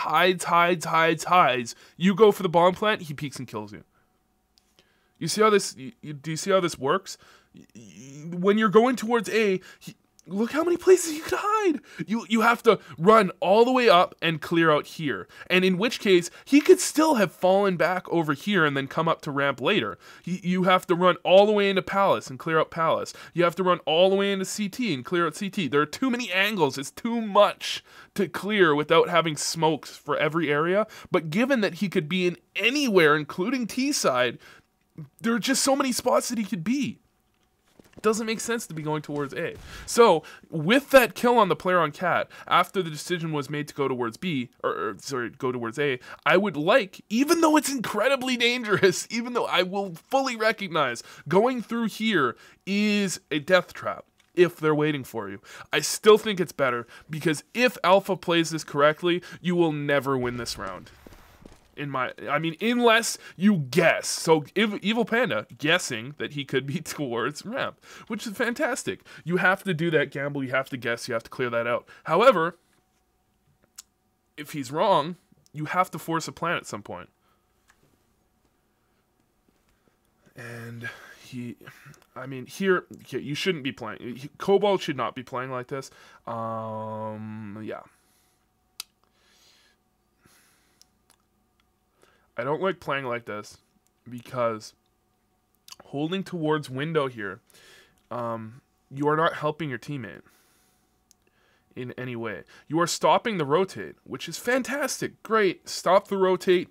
You go for the bomb plant, he peeks and kills you. You see how this? Do you see how this works? When you're going towards A, look how many places you could hide. You have to run all the way up and clear out here. And in which case, he could still have fallen back over here and then come up to ramp later. You have to run all the way into Palace and clear out Palace. You have to run all the way into CT and clear out CT. There are too many angles. It's too much to clear without having smokes for every area. But given that he could be in anywhere, including T side, there are just so many spots that he could be. It doesn't make sense to be going towards A. So, with that kill on the player on cat, after the decision was made to go towards B, go towards A, I would like, even though it's incredibly dangerous, even though I will fully recognize, going through here is a death trap if they're waiting for you. I still think it's better, because if Alpha plays this correctly, you will never win this round. Unless you guess. So, Evil Panda guessing that he could be towards ramp, which is fantastic. You have to do that gamble, you have to guess, you have to clear that out. However, if he's wrong, you have to force a plan at some point. And here, okay, you shouldn't be playing. Koobold should not be playing like this. Yeah. I don't like playing like this because holding towards window here, you are not helping your teammate in any way. You are stopping the rotate, which is fantastic. Great. Stop the rotate.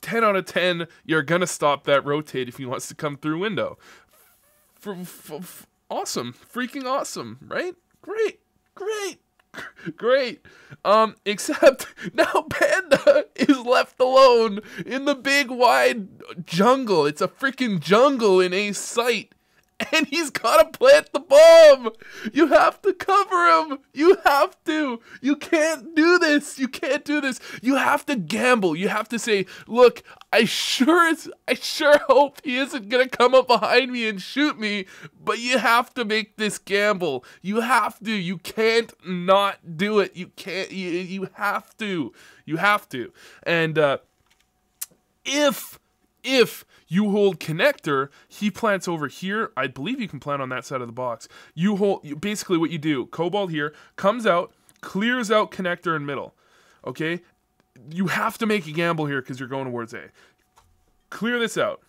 10 out of 10, you're going to stop that rotate if he wants to come through window. Awesome. Freaking awesome, right? Great. Except now Panda is left alone in the big wide jungle. It's a freaking jungle in a site. And he's gotta plant the bomb. You have to cover him. You have to. You can't do this. You can't do this. You have to gamble. You have to say, look, I sure hope he isn't gonna come up behind me and shoot me, but you have to make this gamble. You have to. You can't not do it. You can't. You have to. You have to. And if you hold connector, he plants over here. I believe you can plant on that side of the box. Basically what you do, Koobold here, comes out, clears out connector in middle. Okay? You have to make a gamble here because you're going towards A. Clear this out.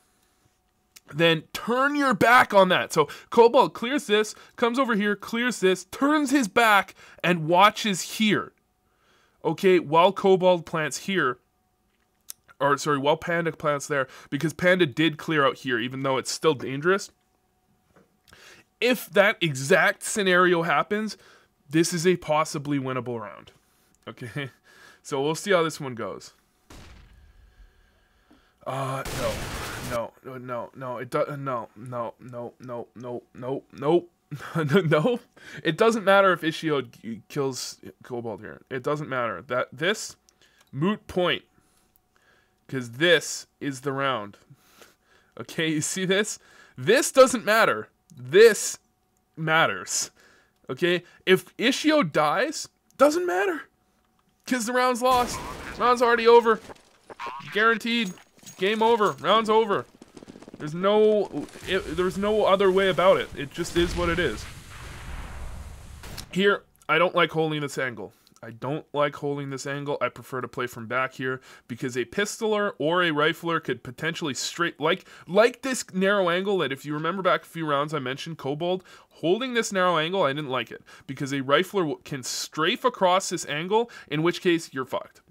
Then turn your back on that. So Koobold clears this, comes over here, clears this, turns his back, and watches here. Okay? While Koobold plants here, while Panda plants there, because Panda did clear out here, even though it's still dangerous. If that exact scenario happens, this is a possibly winnable round. Okay? So we'll see how this one goes. No. It doesn't matter if Ishio kills Koobold here. It doesn't matter. This moot point. Because this is the round. Okay, you see this? This doesn't matter. This matters. Okay? If Ishio dies, doesn't matter. Because the round's lost. Round's already over. Guaranteed. Game over. Round's over. There's no other way about it. It just is what it is. Here, I don't like holding this angle. I don't like holding this angle. I prefer to play from back here because a pistoler or a rifler could potentially straight like this narrow angle that if you remember back a few rounds I mentioned Koobold. Holding this narrow angle, I didn't like it because a rifler can strafe across this angle, in which case you're fucked.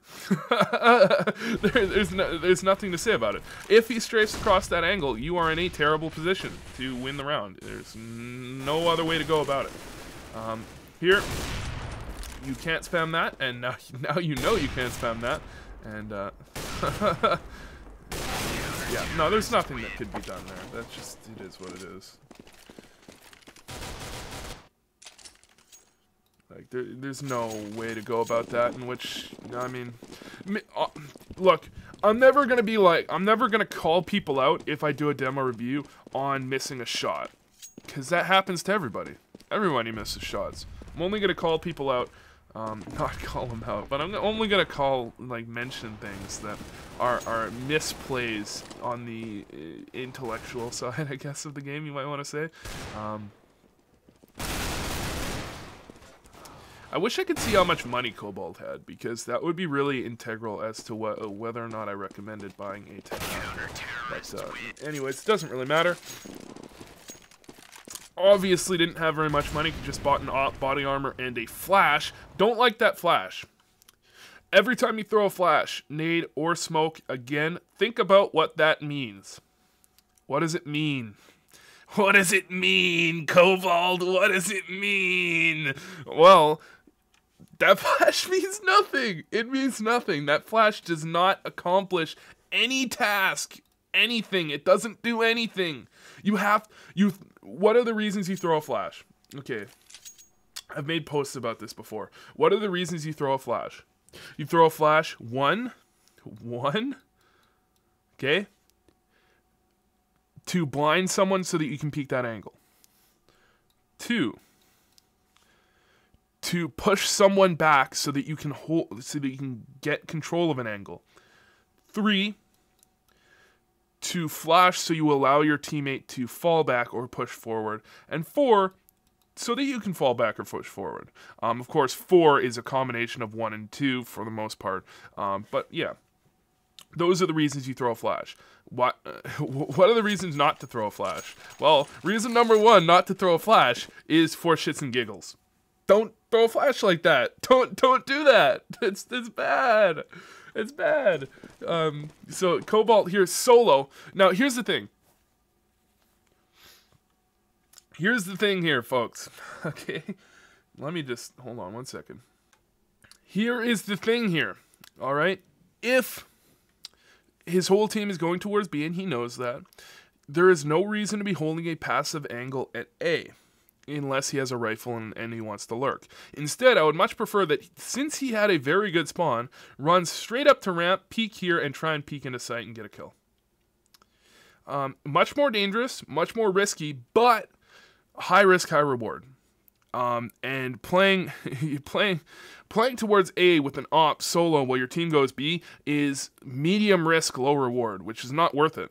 There's nothing to say about it. If he strafes across that angle, you are in a terrible position to win the round. There's no other way to go about it. Here, you can't spam that, and now you know you can't spam that, and yeah, no, there's nothing that could be done there. That's just, it is what it is. Like, there's no way to go about that, in which, I mean, look, I'm never gonna call people out if I do a demo review on missing a shot, because that happens to everybody. Everybody misses shots. I'm only gonna call people out, not call them out, but I'm only gonna mention things that are misplays on the intellectual side, I guess, of the game, you might want to say. I wish I could see how much money Koobold had, because that would be really integral as to whether or not I recommended buying a 10 pounder. But anyways, it doesn't really matter. Obviously didn't have very much money, just bought an op, body armor, and a flash. Don't like that flash. Every time you throw a flash, nade, or smoke, again, think about what that means. What does it mean? What does it mean, Koobold? What does it mean? Well, that flash means nothing. It means nothing. That flash does not accomplish any task, anything. It doesn't do anything. What are the reasons you throw a flash? Okay, I've made posts about this before. What are the reasons you throw a flash? You throw a flash, one, okay, to blind someone so that you can peek that angle. 2, to push someone back so that you can get control of an angle. 3, to flash so you allow your teammate to fall back or push forward. And 4, so that you can fall back or push forward. Of course, 4 is a combination of 1 and 2 for the most part. But yeah, those are the reasons you throw a flash. What are the reasons not to throw a flash? Well, reason number 1 not to throw a flash is for shits and giggles. Don't throw a flash like that. Don't do that. It's bad. It's bad. So Koobold here solo. Now here's the thing. Here's the thing here, folks. Okay, let me just hold on one second. Here is the thing here. All right, if his whole team is going towards B and he knows that, there is no reason to be holding a passive angle at A. Unless he has a rifle and he wants to lurk. Instead, I would much prefer that, since he had a very good spawn, run straight up to ramp, peek here, and try and peek into sight and get a kill. Much more dangerous, much more risky, but high risk, high reward. And playing towards A with an op solo while your team goes B is medium risk, low reward, which is not worth it.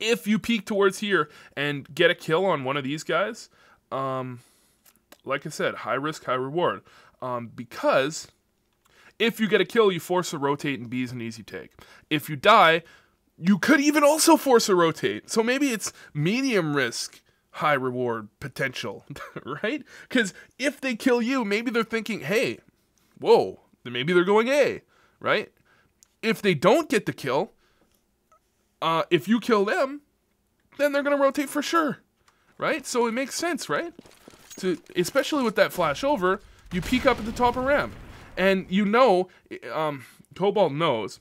If you peek towards here and get a kill on one of these guys, like I said, high risk, high reward. Because if you get a kill, you force a rotate and B is an easy take. If you die, you could even also force a rotate. So maybe it's medium risk, high reward potential, right? Because if they kill you, maybe they're thinking, hey, whoa, maybe they're going A, right? If they don't get the kill, if you kill them, then they're going to rotate for sure, right? So it makes sense, right? Especially with that flash over, you peek up at the top of ramp. And you know, Koobold knows,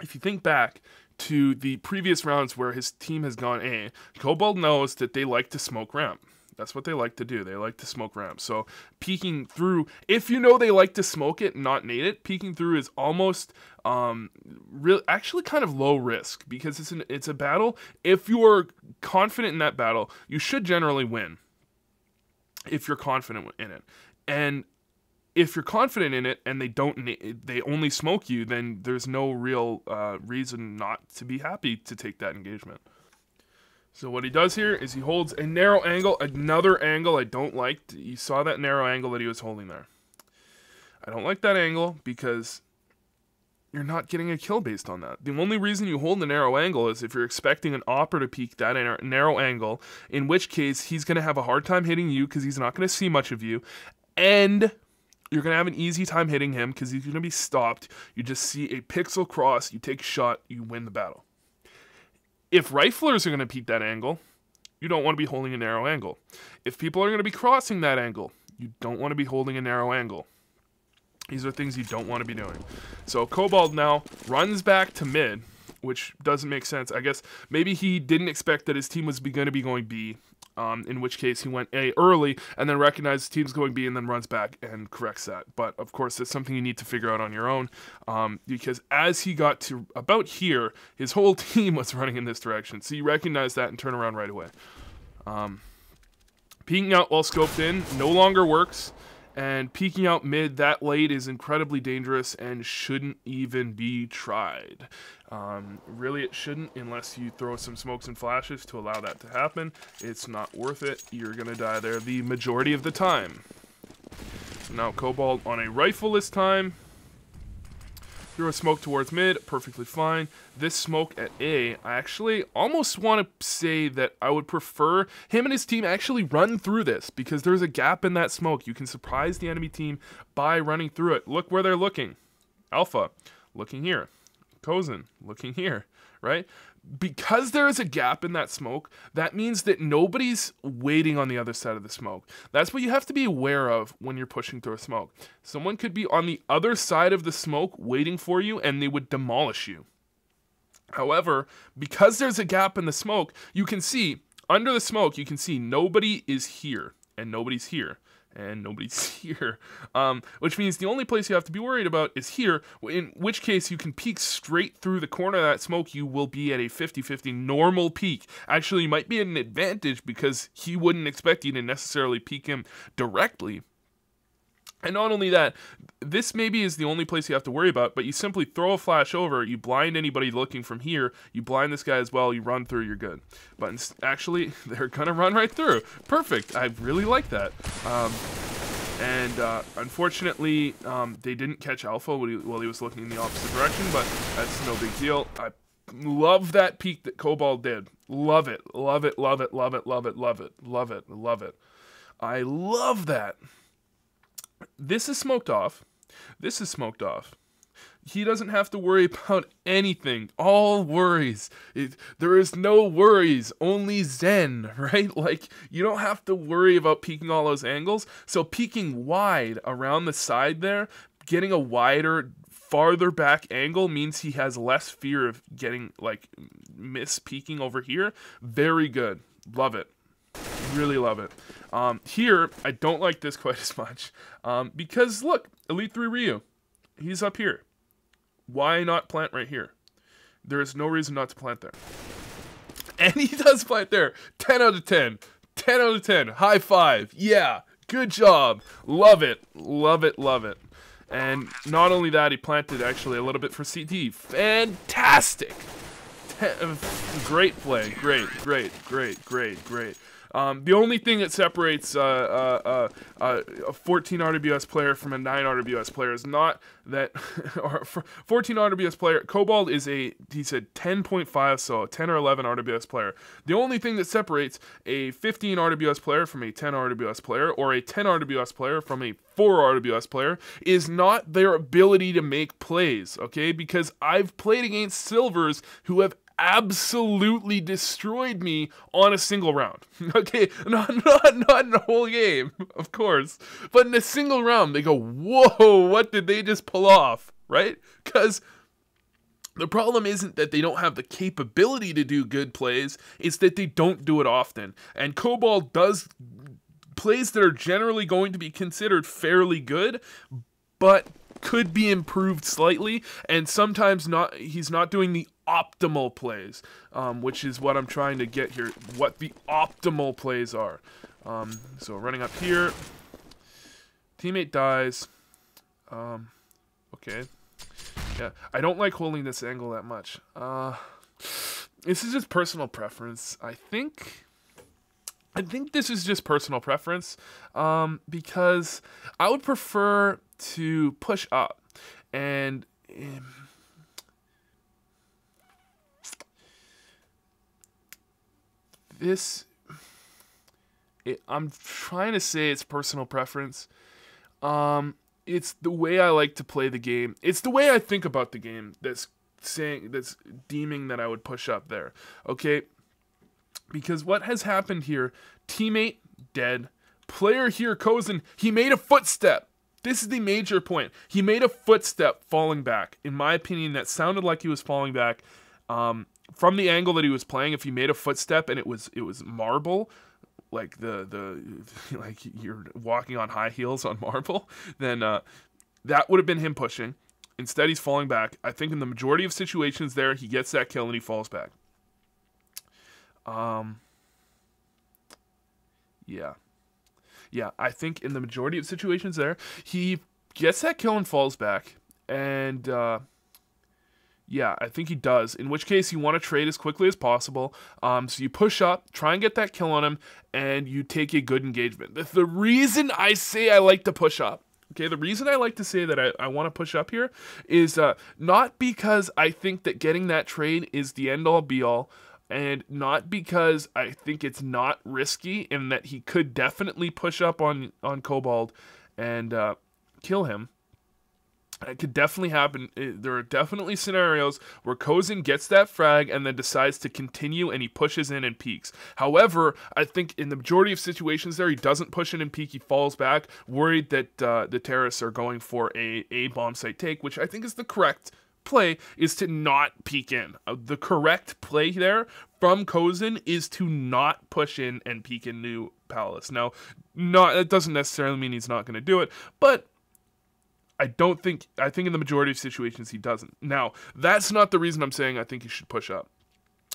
if you think back to the previous rounds where his team has gone A, Koobold knows that they like to smoke ramp. That's what they like to do. They like to smoke ramp. So peeking through, if you know they like to smoke it, not nade it, peeking through is almost actually kind of low risk, because it's a battle. If you're confident in that battle, you should generally win. If you're confident in it. And if you're confident in it and they only smoke you, then there's no real reason not to be happy to take that engagement. So what he does here is he holds a narrow angle, another angle I don't like. You saw that narrow angle that he was holding there. I don't like that angle because you're not getting a kill based on that. The only reason you hold the narrow angle is if you're expecting an opper to peek that narrow angle, in which case he's going to have a hard time hitting you because he's not going to see much of you, and you're going to have an easy time hitting him because he's going to be stopped. You just see a pixel cross, you take a shot, you win the battle. If riflers are going to peek that angle, you don't want to be holding a narrow angle. If people are going to be crossing that angle, you don't want to be holding a narrow angle. These are things you don't want to be doing. So Koobold now runs back to mid, which doesn't make sense. I guess maybe he didn't expect that his team was going to be going B, in which case he went A early and then recognized his team's going B and then runs back and corrects that. But of course, that's something you need to figure out on your own, because as he got to about here, his whole team was running in this direction. So you recognize that and turn around right away. Peeking out while scoped in no longer works. And peeking out mid that late is incredibly dangerous and shouldn't even be tried. Really, it shouldn't unless you throw some smokes and flashes to allow that to happen. It's not worth it. You're going to die there the majority of the time. Now, Koobold on a rifle this time. Threw a smoke towards mid, perfectly fine. This smoke at A, I actually almost want to say that I would prefer him and his team actually run through this, because there's a gap in that smoke. You can surprise the enemy team by running through it. Look where they're looking. Alpha, looking here. Kozen, looking here, right? Because there is a gap in that smoke, that means that nobody's waiting on the other side of the smoke. That's what you have to be aware of when you're pushing through a smoke. Someone could be on the other side of the smoke waiting for you, and they would demolish you. However, because there's a gap in the smoke, you can see, under the smoke, you can see nobody is here, and nobody's here. And nobody's here, which means the only place you have to be worried about is here, in which case you can peek straight through the corner of that smoke. You will be at a 50-50 normal peek. Actually, you might be at an advantage because he wouldn't expect you to necessarily peek him directly. And not only that, this maybe is the only place you have to worry about, but you simply throw a flash over, you blind anybody looking from here, you blind this guy as well, you run through, you're good. But actually, they're going to run right through. Perfect. I really like that. Unfortunately, they didn't catch Alpha while he was looking in the opposite direction, but that's no big deal. I love that peek that Koobold did. Love it. Love it, love it, love it, love it, love it, love it, love it. I love that. This is smoked off. This is smoked off. He doesn't have to worry about anything. All worries. There is no worries, only zen, right? Like, you don't have to worry about peeking all those angles. So peeking wide around the side there, getting a wider, farther back angle means he has less fear of getting, like, miss-peeking over here. Very good. Love it. Really love it. Here, I don't like this quite as much. Because, look, Elite 3 Ryu. He's up here. Why not plant right here? There is no reason not to plant there. And he does plant there. 10 out of 10. 10 out of 10. High five. Yeah. Good job. Love it. Love it. Love it. And not only that, he planted actually a little bit for CT. Fantastic. Great play. Great, great, great, great, great. The only thing that separates a 14 RWS player from a 9 RWS player is not that 14 RWS player. Koobold is he's a 10.5, so a 10 or 11 RWS player. The only thing that separates a 15 RWS player from a 10 RWS player, or a 10 RWS player from a 4 RWS player, is not their ability to make plays, okay? Because I've played against silvers who have absolutely destroyed me on a single round. Okay, not in the whole game, of course, but in a single round, they go, whoa, what did they just pull off, right? Because the problem isn't that they don't have the capability to do good plays, it's that they don't do it often. And Koobold does plays that are generally going to be considered fairly good, but could be improved slightly, and sometimes not. He's not doing the optimal plays, which is what I'm trying to get here, what the optimal plays are. So running up here, teammate dies, Okay. Yeah, I don't like holding this angle that much. This is just personal preference. I think this is just personal preference, because I would prefer to push up, and I'm trying to say it's personal preference. It's the way I like to play the game. It's the way I think about the game that's deeming that I would push up there. Okay? Because what has happened here, teammate dead, player here, Kozen, he made a footstep. This is the major point. He made a footstep falling back. In my opinion, that sounded like he was falling back. From the angle that he was playing, if he made a footstep and it was marble, like like you're walking on high heels on marble, then that would have been him pushing. Instead, he's falling back. I think in the majority of situations there, he gets that kill and he falls back. Yeah, I think in the majority of situations there, he gets that kill and falls back. And yeah, I think he does. In which case, you want to trade as quickly as possible. So you push up, try and get that kill on him, and you take a good engagement. The reason I say I like to push up, okay, the reason I like to say that I want to push up here is not because I think that getting that trade is the end-all, be-all, and not because I think it's not risky and that he could definitely push up on Koobold and kill him. It could definitely happen. There are definitely scenarios where Kozen gets that frag and then decides to continue and he pushes in and peeks. However, I think in the majority of situations there, he doesn't push in and peek. He falls back, worried that the terrorists are going for a bomb site take, which I think is the correct play, is to not peek in. The correct play there from Kozen is to not push in and peek in New Palace. Now, that doesn't necessarily mean he's not going to do it, but I think in the majority of situations he doesn't. Now, that's not the reason I'm saying I think he should push up.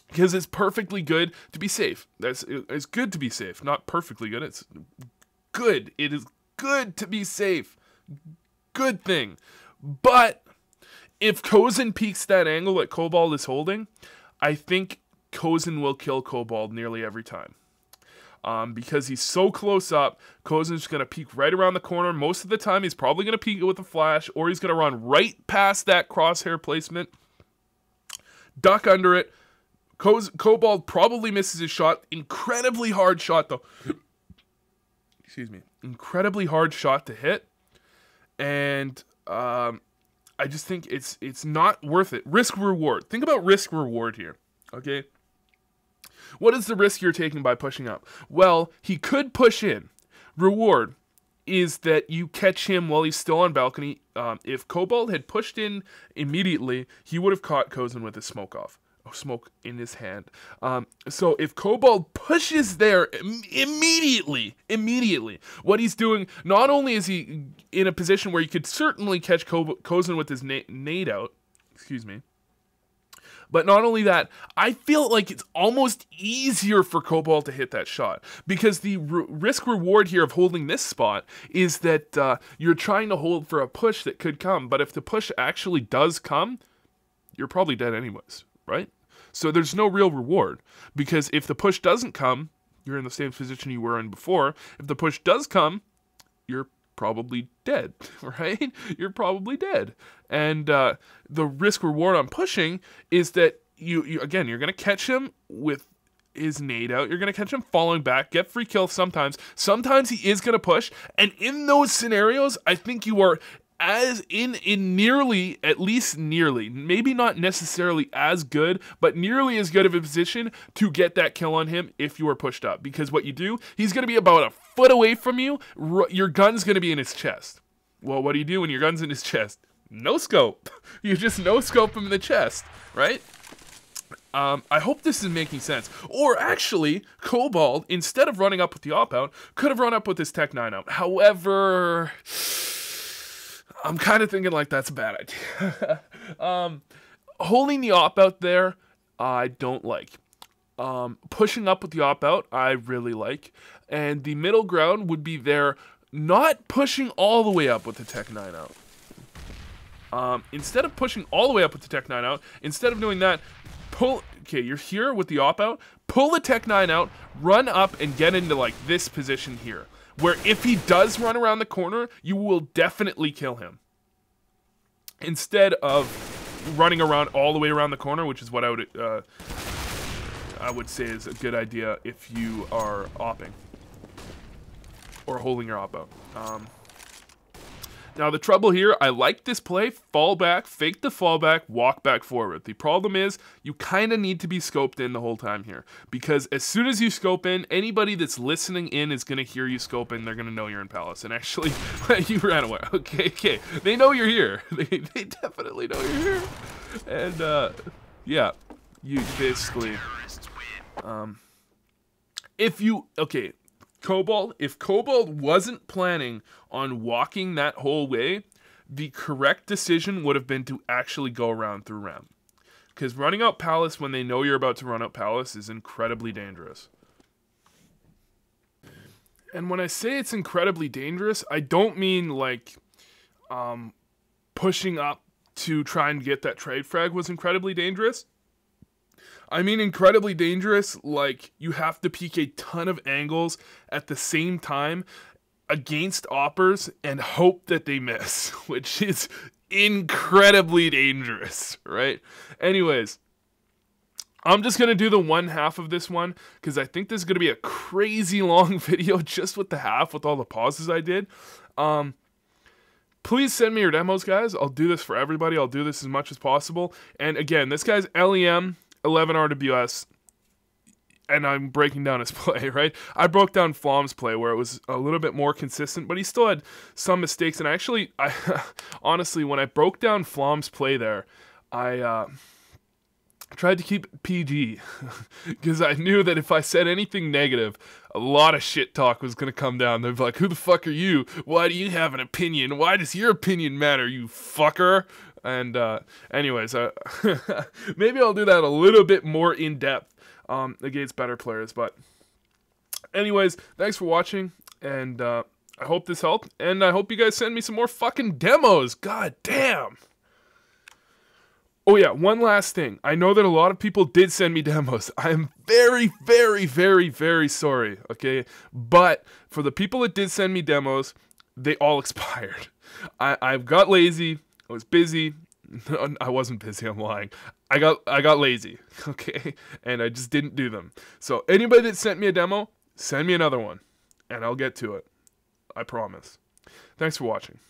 Because it's perfectly good to be safe. It's good to be safe. Not perfectly good. It's good. It is good to be safe. Good thing. But if Kozen peeks that angle that Koobold is holding, I think Kozen will kill Koobold nearly every time. Because he's so close up, Kozen's going to peek right around the corner. Most of the time, he's probably going to peek it with a flash, or he's going to run right past that crosshair placement, duck under it. Koobold probably misses his shot. Incredibly hard shot, though. Excuse me. Incredibly hard shot to hit. And I just think it's not worth it. Risk-reward. Think about risk-reward here, okay? What is the risk you're taking by pushing up? Well, he could push in. Reward is that you catch him while he's still on balcony. If Koobold had pushed in immediately, he would have caught Kozen with his smoke in his hand. So if Koobold pushes there immediately, what he's doing, not only is he in a position where he could certainly catch Kozen with his nade out, excuse me, but not only that, I feel like it's almost easier for Koobold to hit that shot. Because the risk-reward here of holding this spot is that you're trying to hold for a push that could come. But if the push actually does come, you're probably dead anyways, right? So there's no real reward. Because if the push doesn't come, you're in the same position you were in before. If the push does come, you're probably dead, right? You're probably dead. And the risk-reward on pushing is that you're going to catch him with his nade out. You're going to catch him falling back, get free kill sometimes. Sometimes he is going to push. And in those scenarios, I think you are at least nearly, maybe not necessarily as good, but nearly as good of a position to get that kill on him if you are pushed up. Because what you do, he's going to be about a foot away from you, your gun's going to be in his chest. Well, what do you do when your gun's in his chest? No scope. You just no scope him in the chest, right? I hope this is making sense. Or actually, Koobold, instead of running up with the op-out, could have run up with his Tech 9 out. However, I'm kind of thinking like that's a bad idea. Holding the op-out there, I don't like. Pushing up with the op-out, I really like. And the middle ground would be there, not pushing all the way up with the Tech 9 out. Instead of pushing all the way up with the Tech 9 out, instead of doing that, pull, okay, you're here with the op out, pull the Tech 9 out, run up and get into like this position here, where if he does run around the corner, you will definitely kill him. Instead of running around all the way around the corner, which is what I would say is a good idea if you are opping or holding your op out. Now the trouble here, I like this play, fall back, fake the fallback, walk back forward. The problem is, you kind of need to be scoped in the whole time here. Because as soon as you scope in, anybody that's listening in is going to hear you scope in, they're going to know you're in Palace. And actually, you ran away. Okay. They know you're here. They definitely know you're here. And, yeah, you basically, okay, Koobold, if Koobold wasn't planning on walking that whole way, the correct decision would have been to actually go around through ramp. Because running out Palace when they know you're about to run out Palace is incredibly dangerous. And when I say it's incredibly dangerous, I don't mean like pushing up to try and get that trade frag was incredibly dangerous. I mean incredibly dangerous, like you have to peek a ton of angles at the same time against oppers and hope that they miss, which is incredibly dangerous, right? Anyways, I'm just going to do the one half of this one because I think this is going to be a crazy long video just with the half, with all the pauses I did. Please send me your demos, guys. I'll do this for everybody. I'll do this as much as possible. And again, this guy's LEM. 11 RWS, and I'm breaking down his play, right? I broke down Flom's play where it was a little bit more consistent, but he still had some mistakes. And actually, honestly, when I broke down Flom's play there, I tried to keep it PG because I knew that if I said anything negative, a lot of shit talk was going to come down. They'd be like, who the fuck are you? Why do you have an opinion? Why does your opinion matter, you fucker? And anyways, maybe I'll do that a little bit more in depth against better players. But anyways, thanks for watching, and I hope this helped. And I hope you guys send me some more fucking demos. God damn. Oh yeah, one last thing. I know that a lot of people did send me demos. I am very, very, very, very sorry, okay? But for the people that did send me demos, they all expired. I got lazy. I was busy. No, I wasn't busy, I'm lying. I got lazy, okay? And I just didn't do them. So anybody that sent me a demo, send me another one, and I'll get to it. I promise. Thanks for watching.